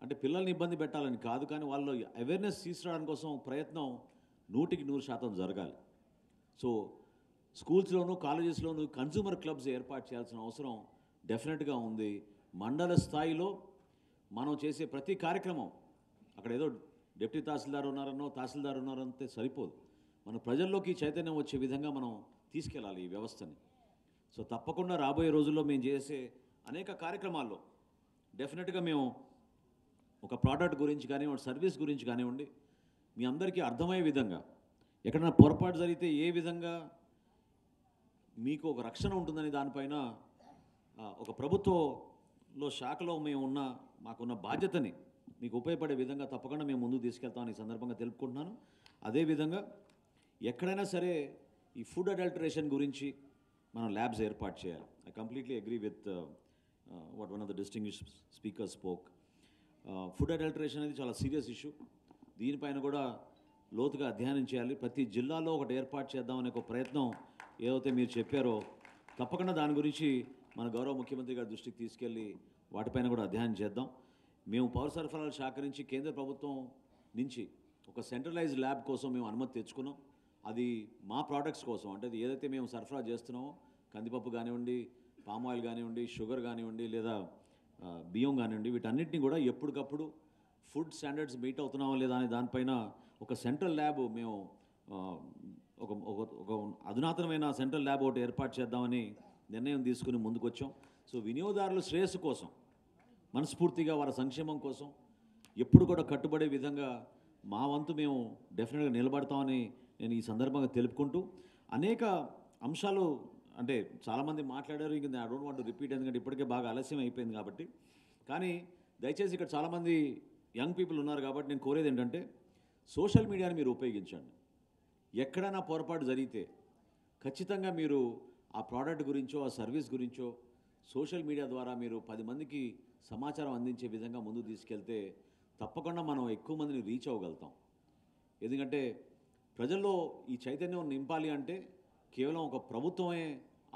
అంటే పిల్లల్ని ఇబ్బంది పెట్టాలని కాదు, కానీ వాళ్ళు అవేర్నెస్ తీసుకురావడానికి కోసం ప్రయత్నం 100% జరగాలి. సో స్కూల్స్లోనూ కాలేజెస్లోనూ కన్జ్యూమర్ క్లబ్స్ ఏర్పాటు చేయాల్సిన అవసరం డెఫినెట్గా ఉంది. మండల స్థాయిలో మనం చేసే ప్రతి కార్యక్రమం, అక్కడ ఏదో డిప్యూటీ తహసీల్దార్ ఉన్నారనో తహసీల్దార్ ఉన్నారంటే సరిపోదు. మన ప్రజల్లోకి చైతన్యం వచ్చే విధంగా మనం తీసుకెళ్ళాలి ఈ వ్యవస్థని. సో తప్పకుండా రాబోయే రోజుల్లో మేము చేసే అనేక కార్యక్రమాల్లో డెఫినెట్గా మేము ఒక ప్రోడక్ట్ గురించి కానివ్వండి, సర్వీస్ గురించి కానివ్వండి, మీ అందరికీ అర్థమయ్యే విధంగా, ఎక్కడైనా పొరపాటు జరిగితే ఏ విధంగా మీకు ఒక రక్షణ ఉంటుందని దానిపైన ఒక ప్రభుత్వంలో శాఖలో మాకున్న బాధ్యతని మీకు ఉపయోగపడే విధంగా తప్పకుండా మేము ముందుకు తీసుకెళ్తామని ఈ సందర్భంగా తెలుపుకుంటున్నాను. అదేవిధంగా ఎక్కడైనా సరే ఈ ఫుడ్ అడల్టరేషన్ గురించి మనం ల్యాబ్స్ ఏర్పాటు చేయాలి. I completely agree with what one of the distinguished speaker spoke. Food adulteration అనేది చాలా సీరియస్ ఇష్యూ. దీనిపైన కూడా లోతుగా అధ్యయనం చేయాలి. ప్రతి జిల్లాలో ఒకటి ఏర్పాటు చేద్దామనే ఒక ప్రయత్నం ఏదైతే మీరు చెప్పారో తప్పకుండా దాని గురించి మన గౌరవ ముఖ్యమంత్రి గారి దృష్టికి తీసుకెళ్ళి వాటిపైన కూడా అధ్యయనం చేద్దాం. మేము పౌర సరఫరాల శాఖ నుంచి, కేంద్ర ప్రభుత్వం నుంచి ఒక సెంట్రలైజ్డ్ ల్యాబ్ కోసం మేము అనుమతి తెచ్చుకున్నాం. అది మా ప్రోడక్ట్స్ కోసం, అంటే అది ఏదైతే మేము సరఫరా చేస్తున్నామో, కందిపప్పు కానివ్వండి, పామ్ ఆయిల్ కానివ్వండి, షుగర్ కానివ్వండి, లేదా బియ్యం కానివ్వండి, వీటన్నిటిని కూడా ఎప్పటికప్పుడు ఫుడ్ స్టాండర్డ్స్ మీట్ అవుతున్నామా లేదా అనే దానిపైన ఒక సెంట్రల్ ల్యాబ్ మేము ఒక అధునాతనమైన సెంట్రల్ ల్యాబ్ ఒకటి ఏర్పాటు చేద్దామని నిర్ణయం తీసుకుని ముందుకొచ్చాం. సో వినియోగదారుల శ్రేయస్సు కోసం, మనస్ఫూర్తిగా వారి సంక్షేమం కోసం ఎప్పుడు కూడా కట్టుబడే విధంగా మా వంతు మేము డెఫినెట్గా నిలబడతామని నేను ఈ సందర్భంగా తెలుపుకుంటూ, అనేక అంశాలు అంటే చాలామంది మాట్లాడారు, ఇంక I don't want to repeat, ఎందుకంటే ఇప్పటికే బాగా ఆలస్యం అయిపోయింది కాబట్టి. కానీ దయచేసి ఇక్కడ చాలామంది యంగ్ పీపుల్ ఉన్నారు కాబట్టి నేను కోరేది ఏంటంటే, సోషల్ మీడియాని మీరు ఉపయోగించండి. ఎక్కడైనా పొరపాటు జరిగితే ఖచ్చితంగా మీరు ఆ ప్రోడక్ట్ గురించో, ఆ సర్వీస్ గురించో సోషల్ మీడియా ద్వారా మీరు 10 మందికి సమాచారం అందించే విధంగా ముందుకు తీసుకెళ్తే తప్పకుండా మనం ఎక్కువ మందిని రీచ్ అవ్వగలుగుతాం. ఎందుకంటే ప్రజల్లో ఈ చైతన్యం నింపాలి అంటే కేవలం ఒక ప్రభుత్వమే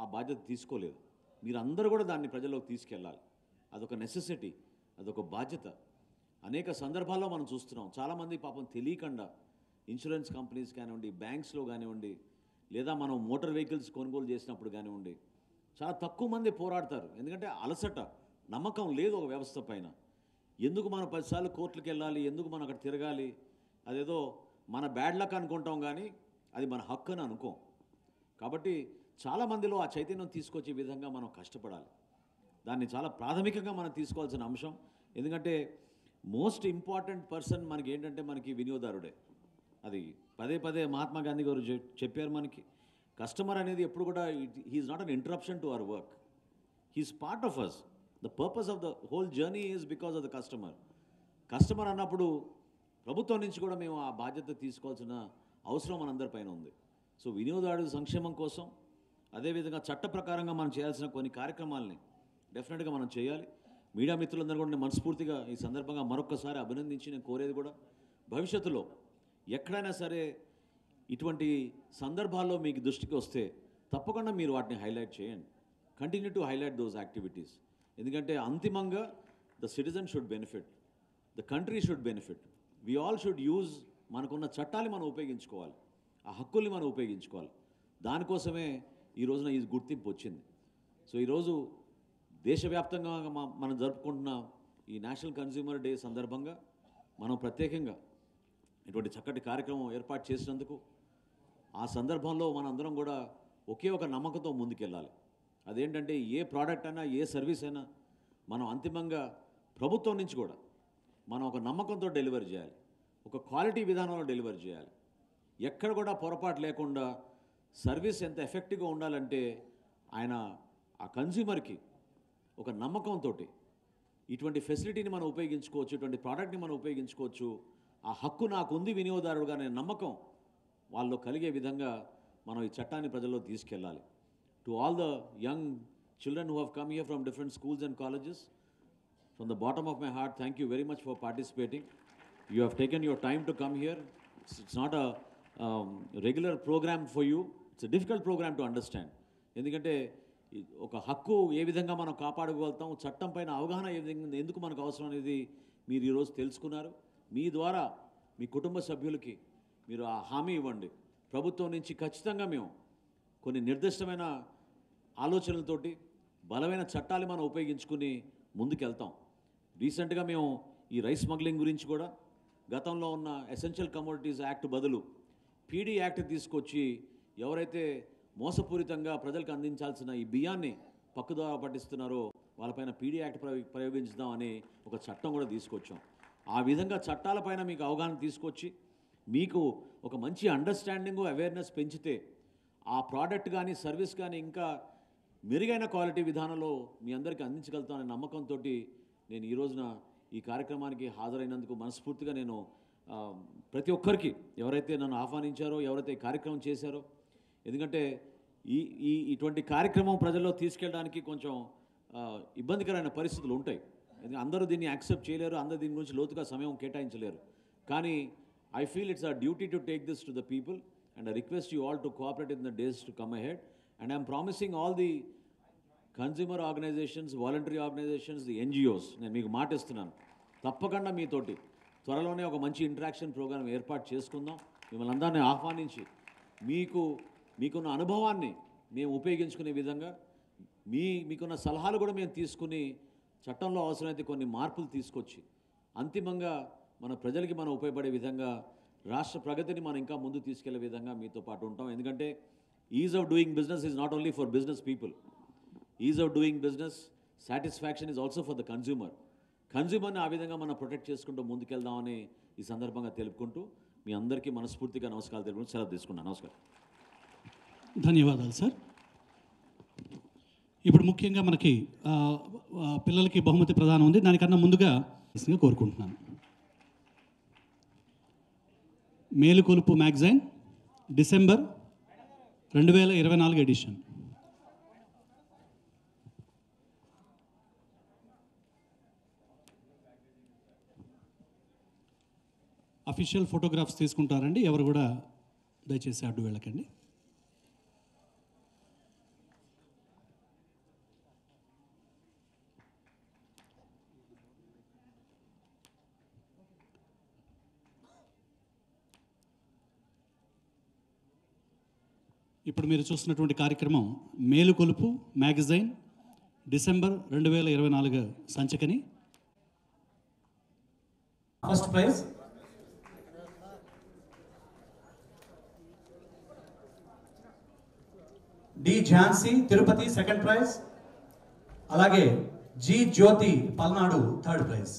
ఆ బాధ్యత తీసుకోలేదు. మీరందరూ కూడా దాన్ని ప్రజల్లోకి తీసుకెళ్ళాలి. అదొక నెసెసిటీ, అదొక బాధ్యత. అనేక సందర్భాల్లో మనం చూస్తున్నాం, చాలామంది పాపం తెలియకుండా ఇన్సూరెన్స్ కంపెనీస్ కానివ్వండి, బ్యాంక్స్లో కానివ్వండి, లేదా మనం మోటార్ వెహికల్స్ కొనుగోలు చేసినప్పుడు కానివ్వండి, చాలా తక్కువ మంది పోరాడతారు. ఎందుకంటే అలసట, నమ్మకం లేదు ఒక వ్యవస్థ పైన. ఎందుకు మనం 10 సార్లు కోర్టులకు వెళ్ళాలి, ఎందుకు మనం అక్కడ తిరగాలి, అదేదో మన బ్యాడ్ లక్ అనుకుంటాం, కానీ అది మన హక్కు అని అనుకోం. కాబట్టి చాలామందిలో ఆ చైతన్యం తీసుకొచ్చే విధంగా మనం కష్టపడాలి. దాన్ని చాలా ప్రాథమికంగా మనం తీసుకోవాల్సిన అంశం. ఎందుకంటే మోస్ట్ ఇంపార్టెంట్ పర్సన్ మనకి ఏంటంటే మనకి వినియోగదారుడే. అది పదే పదే మహాత్మా గాంధీ గారు చెప్పారు మనకి. కస్టమర్ అనేది ఎప్పుడు కూడా he is not an interruption to our work, he is part of us. The purpose of the whole journey is because of the customer. Customer అన్నప్పుడు ప్రభుత్వం నుంచి కూడా మేము ఆ బాధ్యత తీసుకోవాల్సిన అవసరం మనందరిపైన ఉంది. సో వినియోగదారుల సంక్షేమం కోసం, అదేవిధంగా చట్ట ప్రకారంగా మనం చేయాల్సిన కొన్ని కార్యక్రమాలని డెఫినెట్గా మనం చేయాలి. మీడియా మిత్రులందరూ కూడా నేను మనస్ఫూర్తిగా ఈ సందర్భంగా మరొకసారి అభినందించి నేను కోరేది కూడా, భవిష్యత్తులో ఎక్కడైనా సరే ఇటువంటి సందర్భాల్లో మీకు దృష్టికి వస్తే తప్పకుండా మీరు వాటిని హైలైట్ చేయండి. Continue to highlight those activities. ఎందుకంటే అంతిమంగా the citizen should benefit, the country should benefit. We all should use, మనకున్న చట్టాలు మనం ఉపయోగించుకోవాలి, ఆ హక్కుల్ని మనం ఉపయోగించుకోవాలి. దానికోసమే ఈ రోజున ఈ గుర్తింపు వచ్చింది. సో ఈరోజు దేశవ్యాప్తంగా మనం జరుపుకుంటున్న ఈ నేషనల్ కన్స్యూమర్ డే సందర్భంగా మనం ప్రత్యేకంగా ఇటువంటి చక్కటి కార్యక్రమం ఏర్పాటు చేసినందుకు ఆ సందర్భంలో మనందరం కూడా ఒకే ఒక నమ్మకంతో ముందుకెళ్ళాలి. అదేంటంటే ఏ ప్రోడక్ట్ అయినా ఏ సర్వీస్ అయినా మనం అంతిమంగా ప్రభుత్వం నుంచి కూడా మనం ఒక నమ్మకంతో డెలివరీ చేయాలి, ఒక క్వాలిటీ విధానంలో డెలివరీ చేయాలి. ఎక్కడ కూడా పొరపాటు లేకుండా సర్వీస్ ఎంత ఎఫెక్టివ్గా ఉండాలంటే ఆ కన్స్యూమర్కి ఒక నమ్మకంతో ఇటువంటి ఫెసిలిటీని మనం ఉపయోగించుకోవచ్చు, ఇటువంటి ప్రోడక్ట్ని మనం ఉపయోగించుకోవచ్చు, ఆ హక్కు నాకు ఉంది వినియోగదారుడుగా అనే నమ్మకం వాళ్ళు కలిగే విధంగా మనం ఈ చట్టాన్ని ప్రజల్లో తీసుకెళ్ళాలి. To all the young children who have come here from different schools and colleges, from the bottom of my heart, thank you very much for participating. You have taken your time to come here. It's not a regular program for you. It's a difficult program to understand. ఎందుకంటే ఒక హక్కు ఏ విధంగా మనం కాపాడుకోగలుగుతాం, చట్టం పైన అవగాహన ఏ విధంగా ఎందుకు మనకు అవసరం అనేది మీరు ఈరోజు తెలుసుకున్నారు. మీ ద్వారా మీ కుటుంబ సభ్యులకి మీరు ఆ హామీ ఇవ్వండి. ప్రభుత్వం నుంచి ఖచ్చితంగా మేము కొన్ని నిర్దిష్టమైన ఆలోచనలతోటి బలమైన చట్టాలు మనం ఉపయోగించుకుని ముందుకెళ్తాం. రీసెంట్గా మేము ఈ రైస్ స్మగ్లింగ్ గురించి కూడా గతంలో ఉన్న ఎసెన్షియల్ కమోడిటీస్ యాక్ట్ బదులు పీడీ యాక్ట్ తీసుకొచ్చి ఎవరైతే మోసపూరితంగా ప్రజలకు అందించాల్సిన ఈ బియ్యాన్ని పక్కుదోవ పట్టిస్తున్నారో వాళ్ళపైన పీడీ యాక్ట్ ప్రయోగించుదామని ఒక చట్టం కూడా తీసుకొచ్చాం. ఆ విధంగా చట్టాలపైన మీకు అవగాహన తీసుకొచ్చి మీకు ఒక మంచి అండర్స్టాండింగ్ అవేర్నెస్ పెంచితే ఆ ప్రోడక్ట్ కానీ సర్వీస్ కానీ ఇంకా మెరుగైన క్వాలిటీ విధానంలో మీ అందరికీ అందించగలుగుతాననే నమ్మకంతో నేను ఈ రోజున ఈ కార్యక్రమానికి హాజరైనందుకు మనస్ఫూర్తిగా నేను ప్రతి ఒక్కరికి ఎవరైతే నన్ను ఆహ్వానించారో, ఎవరైతే ఈ కార్యక్రమం చేశారో, ఎందుకంటే ఇటువంటి కార్యక్రమం ప్రజల్లో తీసుకెళ్ళడానికి కొంచెం ఇబ్బందికరమైన పరిస్థితులు ఉంటాయి. అందరూ దీన్ని యాక్సెప్ట్ చేయలేరు, అందరూ దీని గురించి లోతుగా సమయం కేటాయించలేరు. కానీ I feel it's our duty to take this to the people, and I request you all to cooperate in the days to come ahead. And I'm promising all the consumer organizations, voluntary organizations, the NGOs, నేను మీకు మాట ఇస్తున్నాను, తప్పకుండా మీతోటి త్వరలోనే ఒక మంచి interaction programme ఏర్పాటు చేసుకుందాం. మిమ్మల్ని అందరినీ ఆహ్వానించి మీకున్న అనుభవాన్ని మేము ఉపయోగించుకునే విధంగా మీకున్న సలహాలు కూడా మేము తీసుకుని చట్టంలో అవసరమైతే కొన్ని మార్పులు తీసుకొచ్చి అంతిమంగా మన ప్రజలకి మనం ఉపయోగపడే విధంగా రాష్ట్ర ప్రగతిని మనం ఇంకా ముందు తీసుకెళ్లే విధంగా మీతో పాటు ఉంటాం. ఎందుకంటే ease of doing business is not only for business people. Ease of doing business satisfaction is also for the కన్జ్యూమర్ని ఆ విధంగా మనం ప్రొటెక్ట్ చేసుకుంటూ ముందుకెళ్దామని ఈ సందర్భంగా తెలుపుకుంటూ మీ అందరికీ మనస్ఫూర్తిగా నమస్కారాలు తెలుపుకుంటూ సెలవు తీసుకున్నాను. నమస్కారం. ధన్యవాదాలు సార్. ఇప్పుడు ముఖ్యంగా మనకి పిల్లలకి బహుమతి ప్రదానం ఉంది. దానికన్నా ముందుగా కోరుకుంటున్నాను. Melukolupu magazine December 2024 edition. Official photographs తీసుకుంటారండి. ఎవరు కూడా దయచేసి అడ్డు వెళ్ళకండి. ఇప్పుడు మీరు చూస్తున్నటువంటి కార్యక్రమం మేలుకొలుపు మ్యాగజైన్ డిసెంబర్ 2024 సంచికని. First prize D Jhansi Tirupati, second prize. అలాగే G Jyothi Palnadu, third praise.